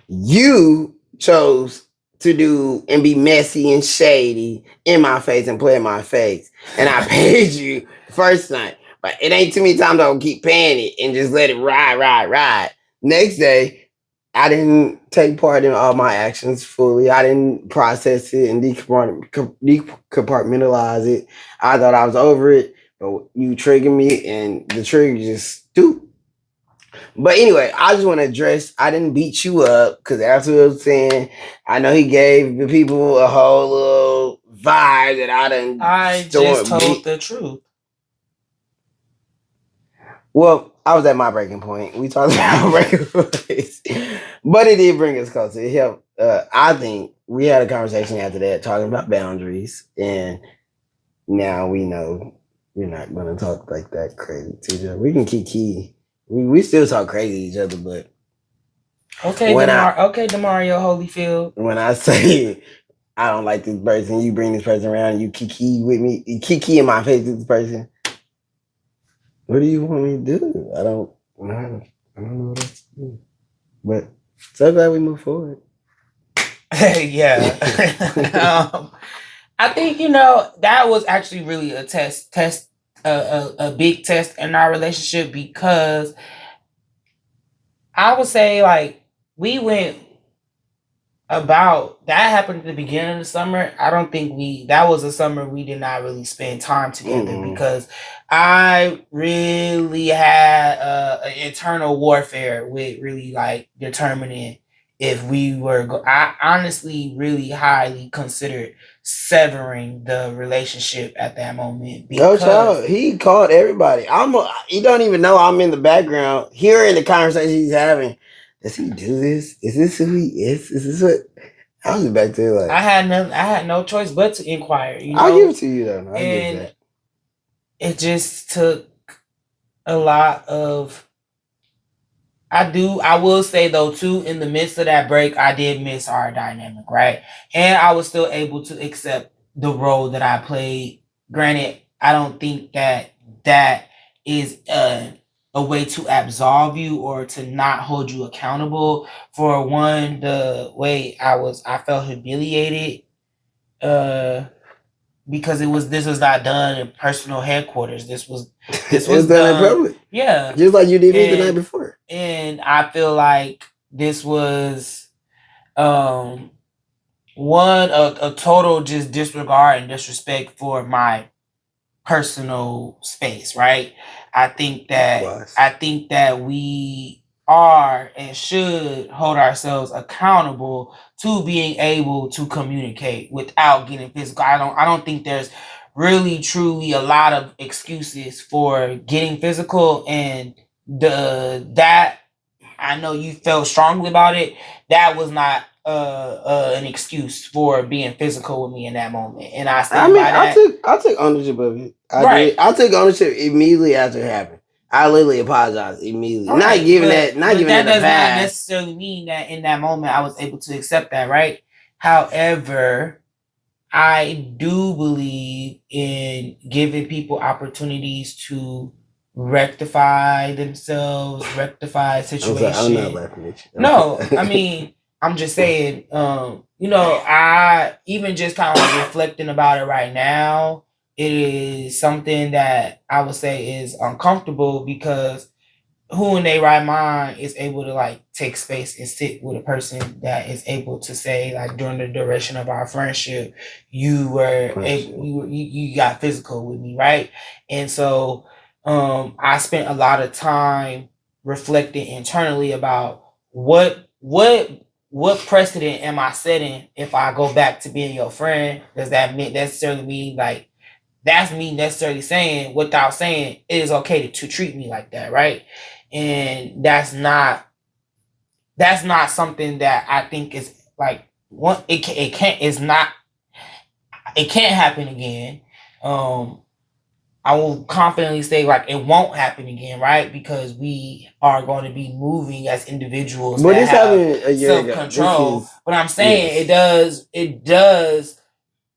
You chose to do and be messy and shady in my face and play in my face. And I paid you first night. But it ain't too many times I'll keep paying it and just let it ride. Next day, I didn't take part in all my actions fully. I didn't process it and decompartmentalize it. I thought I was over it, but you triggered me, and the trigger just stoop. But anyway, I just want to address. I didn't beat you up because after I was saying, I know he gave the people a whole little vibe that I just told the truth. Well, I was at my breaking point. We talked about breaking points, but it did bring us closer. It helped. I think we had a conversation after that talking about boundaries, and now we know we're not going to talk like that crazy to each other. We can kiki. We still talk crazy to each other, but okay, Demario Holyfield. When I say I don't like this person, you bring this person around, you kiki with me, you kiki in my face with this person. What do you want me to do? I don't know what else to do. But so glad we move forward. Yeah. I think, that was actually really a a big test in our relationship, because I would say, like, we went about that happened at the beginning of the summer. I don't think that was a summer we did not really spend time together, because I really had an internal warfare with really like determining if we were. I honestly really highly considered severing the relationship at that moment, because he called everybody. You don't even know I'm in the background hearing the conversation he's having. Does he do this? Is this who he is? Is this what? I was back there like I had no choice but to inquire. I'll give it to you though. And it just took a lot of. I will say though too, in the midst of that break, I did miss our dynamic, right? And I was still able to accept the role that I played. Granted, I don't think that is a way to absolve you or to not hold you accountable. For one, the way I felt humiliated, because this was not done in personal headquarters. This was done in public. Yeah. Just like you did me the night before. And I feel like this was one a total just disregard and disrespect for my personal space, right? I think that we are and should hold ourselves accountable to being able to communicate without getting physical. I don't think there's really truly a lot of excuses for getting physical, and that I know you felt strongly about it. That was not an excuse for being physical with me in that moment, and I stand by that. I took ownership of it. I took ownership immediately after it happened. I literally apologized immediately. Right. Not giving that does not necessarily mean that in that moment I was able to accept that, right? However, I do believe in giving people opportunities to rectify themselves, rectify situations. I'm not laughing at you. No, I mean, I'm just saying, I even just kind of reflecting about it right now, it is something that I would say is uncomfortable, because who in their right mind is able to like take space and sit with a person that is able to say, like, during the duration of our friendship, you got physical with me, right? And so I spent a lot of time reflecting internally about what precedent am I setting if I go back to being your friend? Does that necessarily mean like that's me necessarily saying, without saying, it is okay to treat me like that, right? And that's not something that I think is like it can't happen again. I will confidently say, like, it won't happen again, right? Because we are going to be moving as individuals that have self-control. But I'm saying it does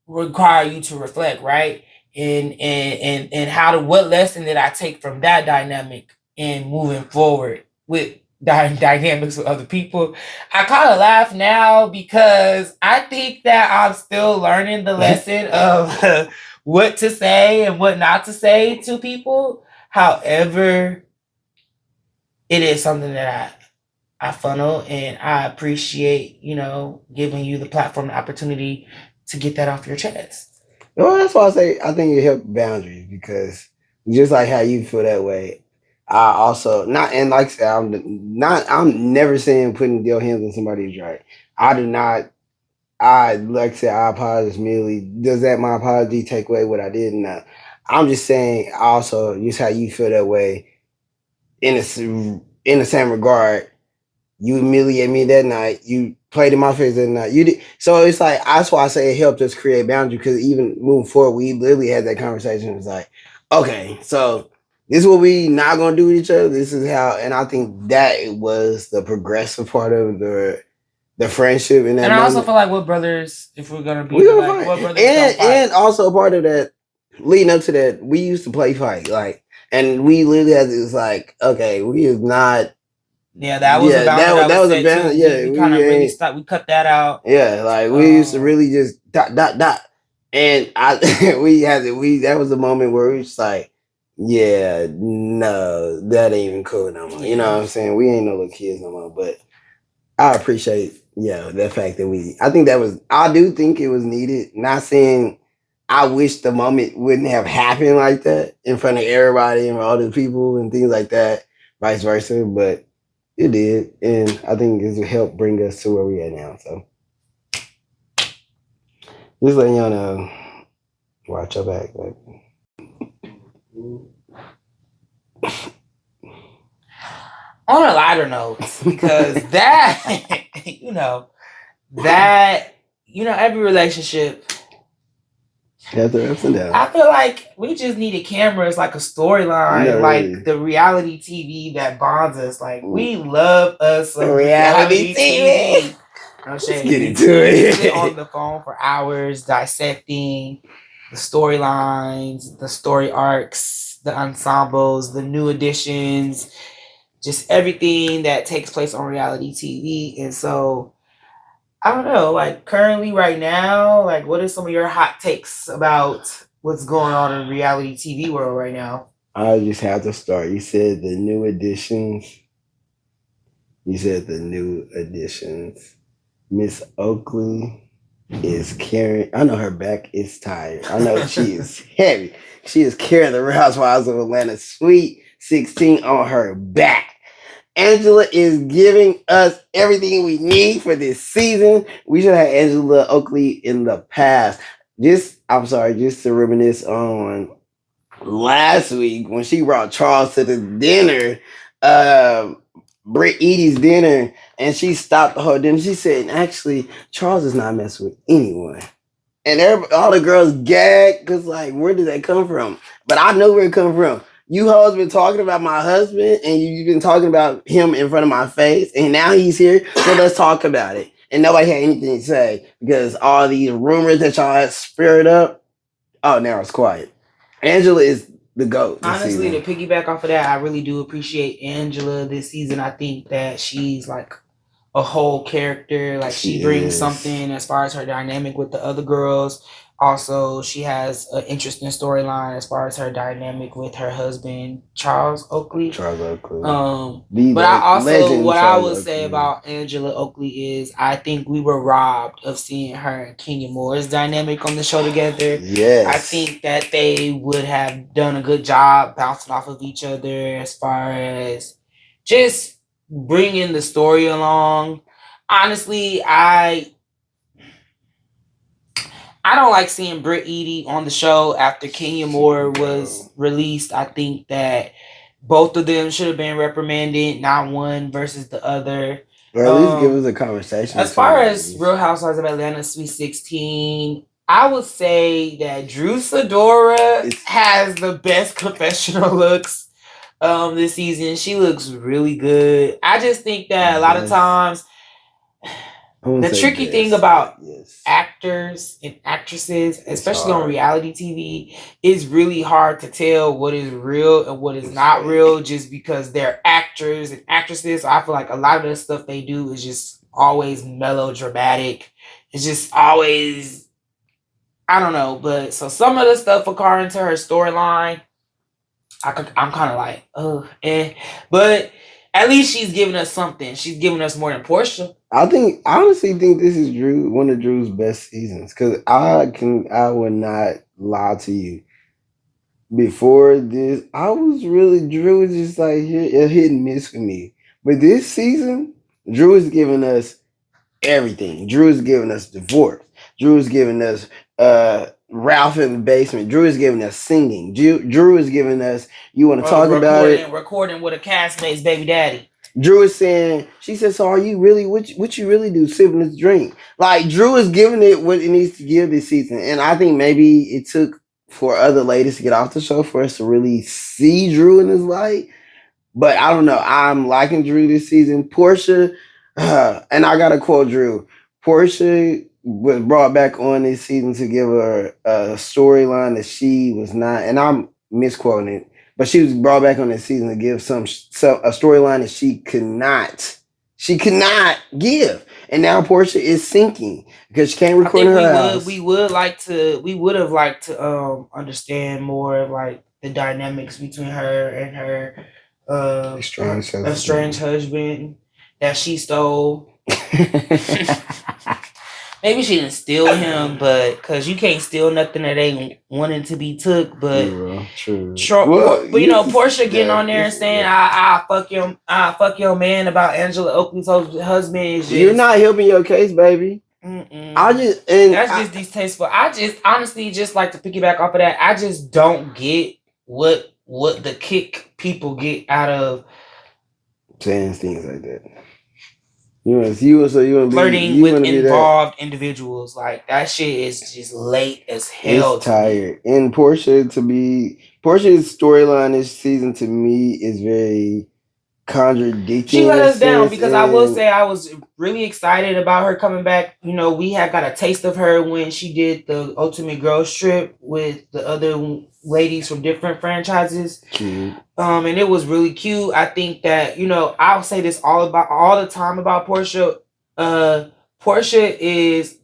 require you to reflect, right? And what lesson did I take from that dynamic in moving forward with dynamics with other people? I kind of laugh now because I think that I'm still learning the lesson of what to say and what not to say to people. However, it is something that I funnel, and I appreciate, giving you the platform, the opportunity to get that off your chest. Well, that's why I say I think it helped boundaries because just like how you feel that way, I also not and like I said, I'm never saying putting your hands on somebody is right. I do not. I like I said I apologize immediately. Does that my apology take away what I did? No. I'm just saying also just how you feel that way in the same regard. You humiliated me that night. You played in my face that night. You did. So it's like that's why I say it helped us create boundaries because even moving forward, we literally had that conversation. It's like, okay, so this is what we not gonna do with each other. This is how, and I think that was the progressive part of the friendship in that And I also moment. feel like what brothers, if we're gonna be We gonna like, fight. what brothers don't fight. And also part of that, leading up to that, we used to play fight like, and we literally had this like, okay, we is not. Yeah, that was a boundary that was a set boundary. too. Yeah, We kind of really ain't. stopped. We cut that out. Yeah, like we used to really just dot, and I we that was a moment where we was just like, yeah, no, that ain't even cool no more. You know what I'm saying? We ain't no little kids no more. But I appreciate the fact that I do think it was needed. Not saying I wish the moment wouldn't have happened like that in front of everybody and all the people and things like that, vice versa, but it did, and I think it's helped bring us to where we are now. So just letting y'all know, watch your back. On a lighter note, because that, every relationship has the ups and downs. I feel like we just needed cameras, like a storyline, like the reality TV that bonds us. Like we love us some reality TV. No shade. Get into it. Sit on the phone for hours dissecting the storylines, the story arcs, the ensembles, the new additions, just everything that takes place on reality TV. And so I don't know, like currently right now, like what are some of your hot takes about what's going on in reality TV world right now? I just have to start. You said the new additions. Miss Oakley is carrying. I know her back is tired. I know she is heavy. She is carrying the Real Housewives of Atlanta Sweet 16 on her back. Angela is giving us everything we need for this season. We should have Angela Oakley in the past. Just to reminisce on last week when she brought Charles to the dinner, Britt Edie's dinner, and she stopped the whole dinner. She said, actually, Charles is not messing with anyone. And all the girls gagged because, like, where did that come from? But I know where it come from. You hoes been talking about my husband, and you've been talking about him in front of my face, and now he's here, so let's talk about it. And nobody had anything to say because all these rumors that y'all had stirred up, now it's quiet. Angela is the GOAT. Honestly, to piggyback off of that, I really do appreciate Angela this season. I think that she's like a whole character. Like she brings something as far as her dynamic with the other girls. Also, she has an interesting storyline as far as her dynamic with her husband, Charles Oakley. But I also, what I would say about Angela Oakley is I think we were robbed of seeing her and Kenya Moore's dynamic on the show together. Yes. I think that they would have done a good job bouncing off of each other as far as just bringing the story along. Honestly, I don't like seeing Britt Edie on the show after Kenya Moore was released. I think that both of them should have been reprimanded, not one versus the other. Or at least give us a conversation. As far as Real Housewives of Atlanta Sweet 16, I would say that Drew Sidora has the best confessional looks this season. She looks really good. I just think that a lot of times the tricky thing about actors and actresses, especially on reality TV, is really hard to tell what is real and what is not real just because they're actors and actresses. I feel like a lot of the stuff they do is just always melodramatic. It's just always, I don't know. But so some of the stuff according to her storyline, I'm kind of like, but at least she's giving us something. She's giving us more than Portia. I honestly think this is one of Drew's best seasons because I would not lie to you. Before this, I was really Drew was just like a hit and miss for me. But this season, Drew is giving us everything. Drew is giving us divorce. Drew is giving us Ralph in the basement. Drew is giving us singing. Drew is giving us you want to talk about it. Recording with a castmate's baby daddy. Drew is saying, she said, so are you really what you really do, sipping this drink? Like Drew is giving it what it needs to give this season. And I think maybe it took for other ladies to get off the show for us to really see Drew in his light. But I don't know. I'm liking Drew this season. Portia, and I gotta quote Drew. Portia was brought back on this season to give her a storyline that she was not, and I'm misquoting it, but she was brought back on this season to give some a storyline that she could not give. And now Portia is sinking because she can't record her house. We would have liked to understand more of like the dynamics between her and her estranged husband that she stole. Maybe she didn't steal him, but because you can't steal nothing that ain't wanting to be took. But true. Well, but you know, Portia getting on there and saying, "I fuck your man" about Angela Oakley's husband. Is just, you're not helping your case, baby. That's just distasteful. I just honestly just like to piggyback off of that. I just don't get what the kick people get out of saying things like that. You want to flirting with involved individuals. Like that shit is just late as hell. It's tired. And Portia's storyline this season to me is very contradicting. She let us down because I will say I was really excited about her coming back. You know, we had got a taste of her when she did the Ultimate Girls trip with the other ladies from different franchises. Cute. And it was really cute. I think that, you know, I'll say this all the time about Portia. Portia is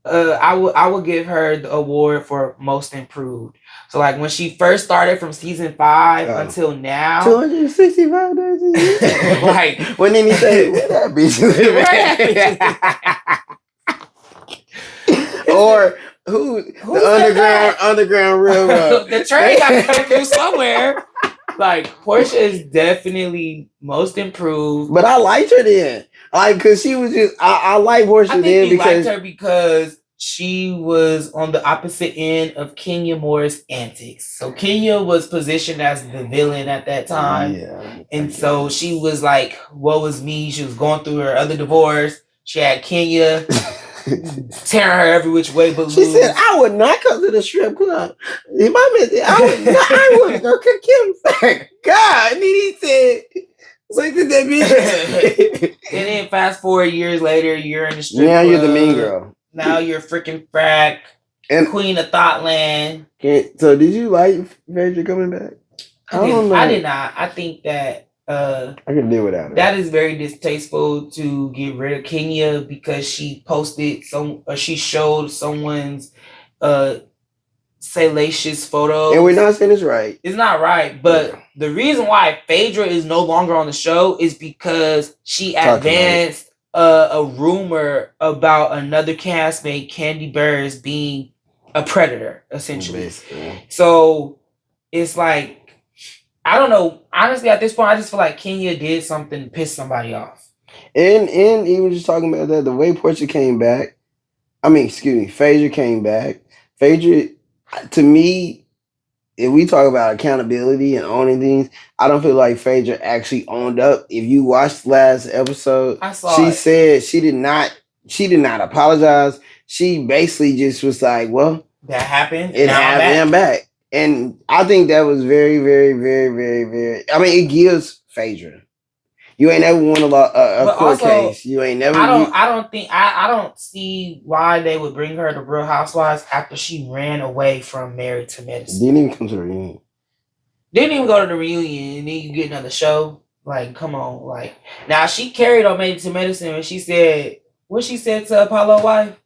I would give her the award for most improved. So like when she first started from season 5 until now, 265 days a year. Like when did he say where that bitch? Or who the underground railroad? The train got to come through somewhere. Like Portia is definitely most improved. But I liked her then. Like, cause she was just I like Portia then because liked her because she was on the opposite end of Kenya Moore's antics. So Kenya was positioned as the villain at that time. Yeah. And so she was like, woe was me. She was going through her other divorce. She had Kenya tearing her every which way but she said, I would not come to the strip club. If I wouldn't go to Kim. God. And then he said, like that bitch. And then fast forward years later, you're in the strip now club. You're the mean girl. Now you're freaking frack and Queen of Thoughtland. So did you like Phaedra coming back? I don't know. I did not. I think that I can deal without her. That is very distasteful to get rid of Kenya because she posted she showed someone's salacious photos. And we're not saying it's right. It's not right. But the reason why Phaedra is no longer on the show is because she advanced a rumor about another castmate, Candy Burrs, being a predator, essentially. Basically. So it's like, I don't know. Honestly, at this point, I just feel like Kenya did something to piss somebody off. And even just talking about that, the way Portia came back, Phaedra came back. Phaedra, to me, if we talk about accountability and owning things, I don't feel like Phaedra actually owned up. If you watched last episode, she said she did not apologize. She basically just was like, well, that happened. It happened. I'm back. And I think that was very, very, very, very, very. I mean, it gives Phaedra. You ain't never won a court case. You ain't never. I don't see why they would bring her to Real Housewives after she ran away from Married to Medicine. Didn't even come to the reunion. Didn't even go to the reunion, and then you get another show. Like, come on, like now she carried on Married to Medicine when she said what she said to Apollo's wife.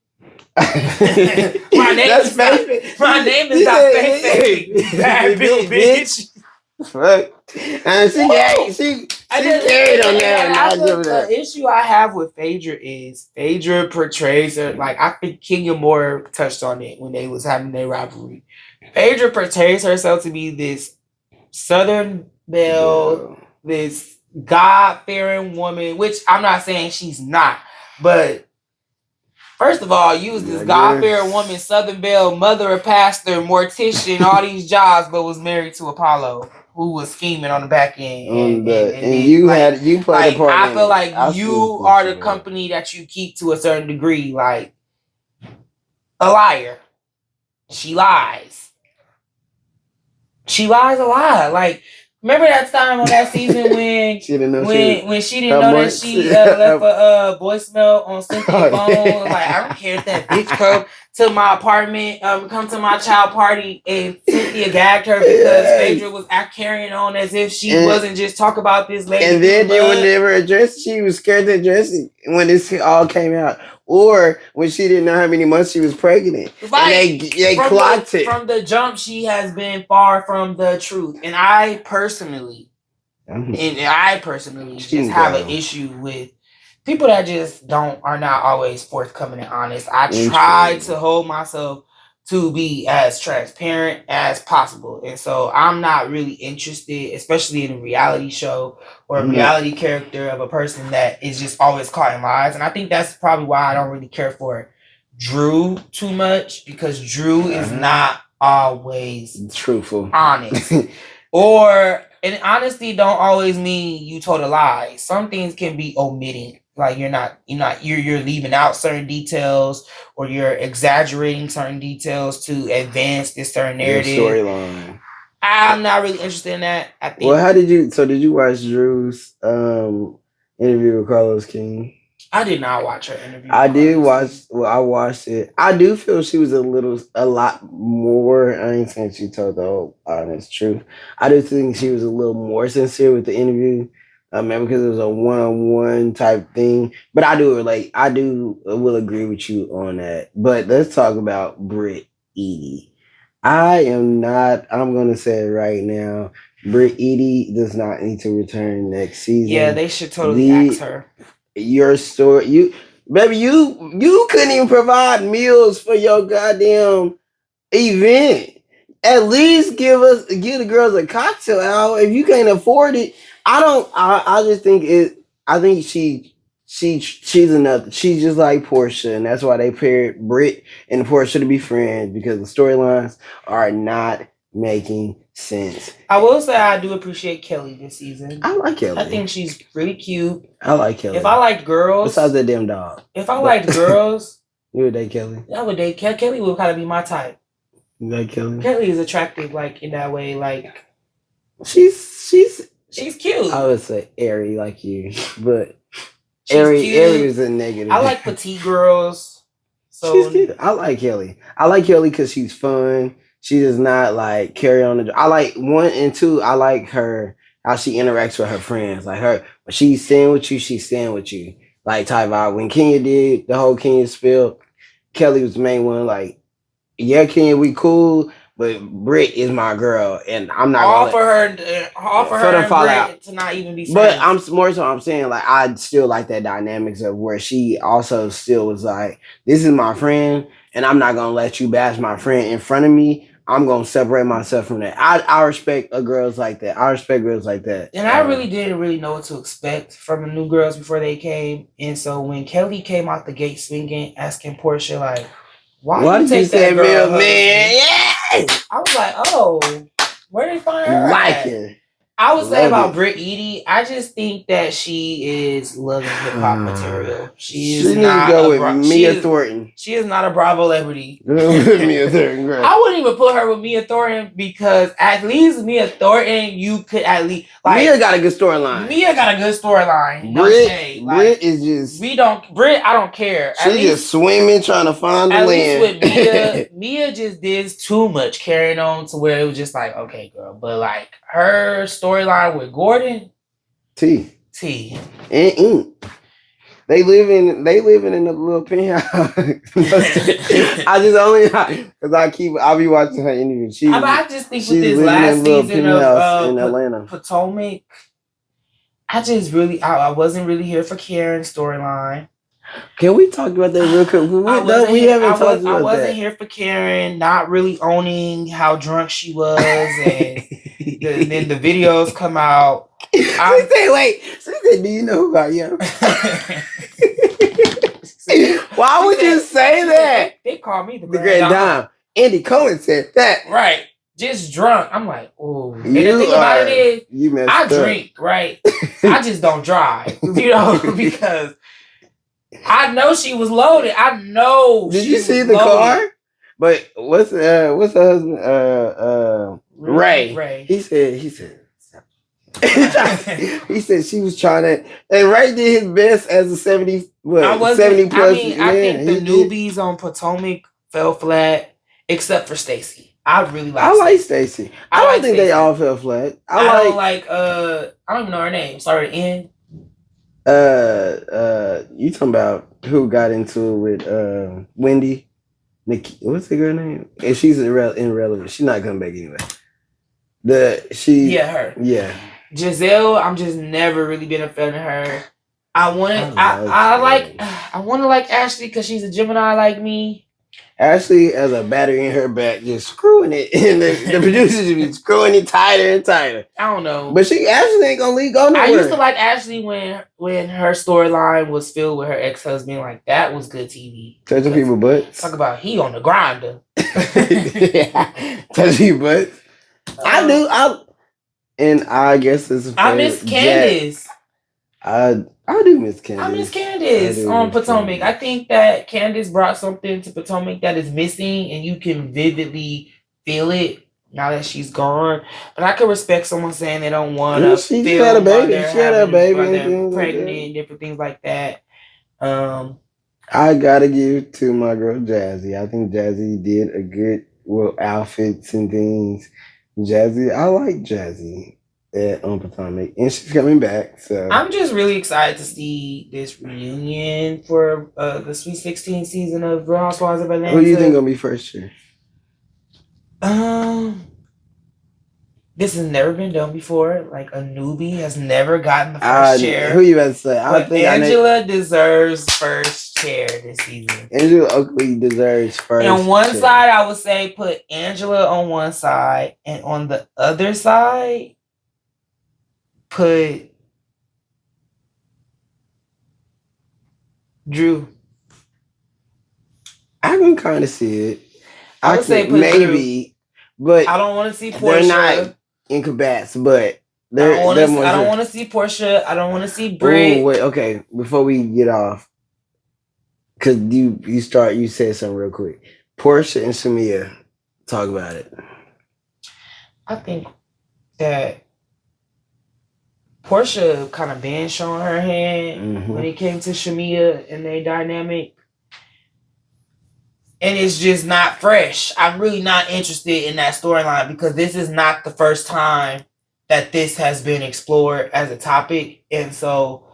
My name is not fake. Bad bitch. Fuck. And she carried on that. And the issue I have with Phaedra is Phaedra portrays her like I think Kenya Moore touched on it when they was having their rivalry. Phaedra portrays herself to be this Southern belle, this God-fearing woman, which I'm not saying she's not, but first of all, you was this God-fearing woman, Southern belle, mother, a pastor, mortician, all these jobs, but was married to Apollo, who was scheming on the back end. And you played a part. I feel like you are the company that you keep to a certain degree, like a liar. She lies. She lies a lot. Like, remember that time on that season when she didn't know that she left a voicemail on Cynthia's phone? Like, I don't care if that bitch come to my apartment, come to my child party, and Cynthia gagged her because Phaedra was carrying on as if she wasn't just talk about this lady. And then they would never address it. She was scared to address it when this all came out. Or when she didn't know how many months she was pregnant. Right. And they clocked it. From the jump, she has been far from the truth. And I personally just have an issue with people that just are not always forthcoming and honest. I try to hold myself to be as transparent as possible. And so I'm not really interested, especially in a reality show or a reality character of a person that is just always caught in lies. And I think that's probably why I don't really care for Drew too much, because Drew is not always truthful, honest. And honesty don't always mean you told a lie. Some things can be omitted. Like you're leaving out certain details, or you're exaggerating certain details to advance this certain narrative. Storyline. I'm not really interested in that. I think. Well, did you watch Drew's interview with Carlos King? I did not watch her interview. I watched it. I do feel she was a lot more. I ain't saying she told the whole honest truth. I do think she was a little more sincere with the interview. Because it was a one-on-one type thing. But I will agree with you on that. But let's talk about Britt Eady. I'm going to say it right now. Britt Eady does not need to return next season. Yeah, they should totally ask her. Your story, you couldn't even provide meals for your goddamn event. At least give the girls a cocktail hour. If you can't afford it, I just think she's another. She's just like Portia, and that's why they paired Britt and Portia to be friends, because the storylines are not making sense. I will say I do appreciate Kelly this season. I like Kelly. I think she's really cute. I like Kelly. If I liked girls, besides that damn dog. If I liked girls, you would date Kelly. I would date Kelly. Kelly would kind of be my type. You like Kelly? Kelly is attractive, like in that way. Like she's cute. I would say airy like you, but airy is a negative. I like petite girls. So she's cute. I like Kelly. I like Kelly because she's fun. She does not like carry on the. I like 1 and 2. I like her how she interacts with her friends. Like her when she's staying with you, she's staying with you. Like type out when Kenya did the whole Kenya spill, Kelly was the main one. Like, yeah, Kenya, we cool, but Britt is my girl, and I'm not offer her and Britt to not even be friends. But I'm saying like I still like that dynamics of where she also still was like, this is my friend, and I'm not gonna let you bash my friend in front of me. I'm gonna separate myself from that. I respect girls like that. I respect girls like that. And I really didn't know what to expect from the new girls before they came. And so when Kelly came out the gate swinging, asking Portia like, why did you take that girl, man? Yes! I was like, oh, where did they find her? Like her. I would say about Britt Eady, I just think that she is loving hip hop material. She needs to go with Mia Thornton. She is not a Bravo celebrity. Mia Thornton, right. I wouldn't even put her with Mia Thornton because at least Mia Thornton, you could at least like Mia got a good storyline. Britt is just Britt. I don't care. She's just swimming trying to find the land. At least with Mia just did too much carrying on to where it was just like, okay, girl, but like her storyline with Gordon, T and ink. They living in a little penthouse. I just only because I'll be watching her interview. I just think with She's this living in a last little season of penthouse in Atlanta. Potomac, I wasn't really here for Karen's storyline. Can we talk about that real quick? We haven't talked about that. I wasn't here for Karen not really owning how drunk she was, and then the videos come out. She said, do you know who I am? Why would you say that? They call me the Grand Dame. Andy Cohen said that. Right. Just drunk. I'm like, oh. And the thing about it is, I drink, right? I just don't drive, because I know she was loaded. I know. Did you see the car? But what's her husband? Ray. He said. He said she was trying to, and Ray did his best as a 70 plus. I think the newbies on Potomac fell flat, except for Stacey. I really like. I like Stacey. I don't think they all fell flat. I don't even know her name. Sorry, N. You talking about who got into it with Wendy? Nikki, what's the girl name? And she's irrelevant. She's not coming back anyway. Her. Yeah. Giselle, I'm just never really been a fan of her. I want to like Ashley because she's a Gemini like me. Ashley has a battery in her back, just screwing it, and the producers be screwing it tighter and tighter. I don't know, but Ashley ain't gonna go nowhere. I used to like Ashley when her storyline was filled with her ex-husband. Like that was good TV. Touching people's butts. Talk about he on the grinder. Touching people's butts. I guess this is. I miss Candace. I do miss Candace. I miss Candace on Potomac. I think that Candace brought something to Potomac that is missing, and you can vividly feel it now that she's gone. But I could respect someone saying they don't want to. She had a baby. She had a baby. They're pregnant and different things like that. I gotta give to my girl Jazzy. I think Jazzy did a good outfits and things. Jazzy, I like Jazzy on Potomac, and she's coming back. So I'm just really excited to see this reunion for the Sweet 16 season of Real Housewives of Atlanta. Who do you think gonna be first year? This has never been done before. Like a newbie has never gotten the first chair. Who you about to say? I think Angela deserves first chair this season. Angela Oakley deserves first. And on one side, I would say put Angela on one side, and on the other side, put Drew. I can kind of see it. I would say put maybe, Drew. But I don't want to see Portia. They're not incompatible, but I don't want to see Portia. I don't want to see Britt. Oh, wait, okay. Before we get off, because you said something real quick. Portia and Shamia, talk about it. I think that Portia kind of been showing her hand when it came to Shamia and their dynamic. And it's just not fresh. I'm really not interested in that storyline because this is not the first time that this has been explored as a topic. And so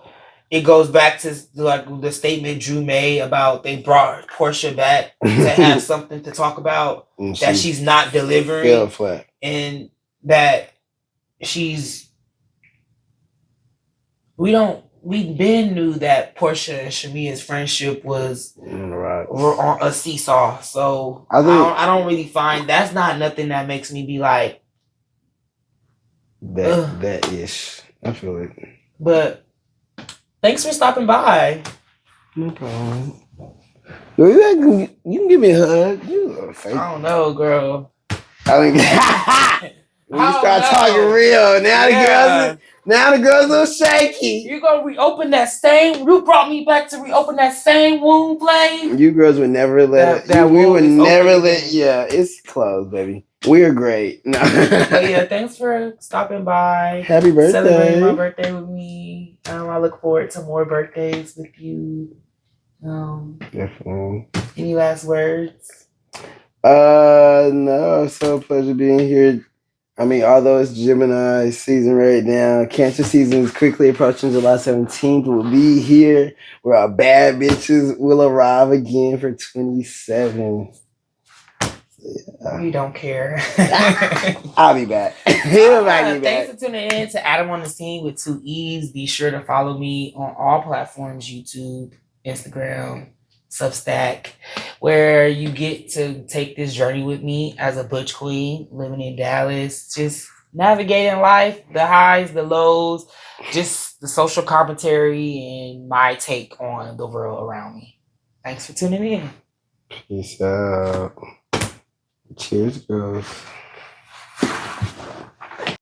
it goes back to like the statement Drew made about they brought Portia back to have something to talk about that she's not delivering. Flat. And that we been knew that Portia and Shamia's friendship was on a seesaw. So I don't really find that's not nothing that makes me be like that ish. I feel it. But thanks for stopping by. No problem. You can give me a hug. I don't know, girl. When you start talking real, now the girls are shaky. You gonna reopen that same? You brought me back to reopen that same wound flame. You girls would never let it. We would never let. Yeah, it's closed, baby. We're great. No. But yeah, thanks for stopping by. Happy birthday! Celebrating my birthday with me. I look forward to more birthdays with you. Definitely. Any last words? No. So a pleasure being here. Although it's Gemini season right now, Cancer season is quickly approaching. July 17th will be here, where our bad bitches will arrive again for 27. We don't care. I'll be back. He'll be back. Thanks for tuning in to Adam on the Scene with 2 E's. Be sure to follow me on all platforms, YouTube, Instagram, Substack, where you get to take this journey with me as a butch queen living in Dallas, just navigating life, the highs, the lows, just the social commentary and my take on the world around me. Thanks for tuning in. Peace out. Cheers, girls.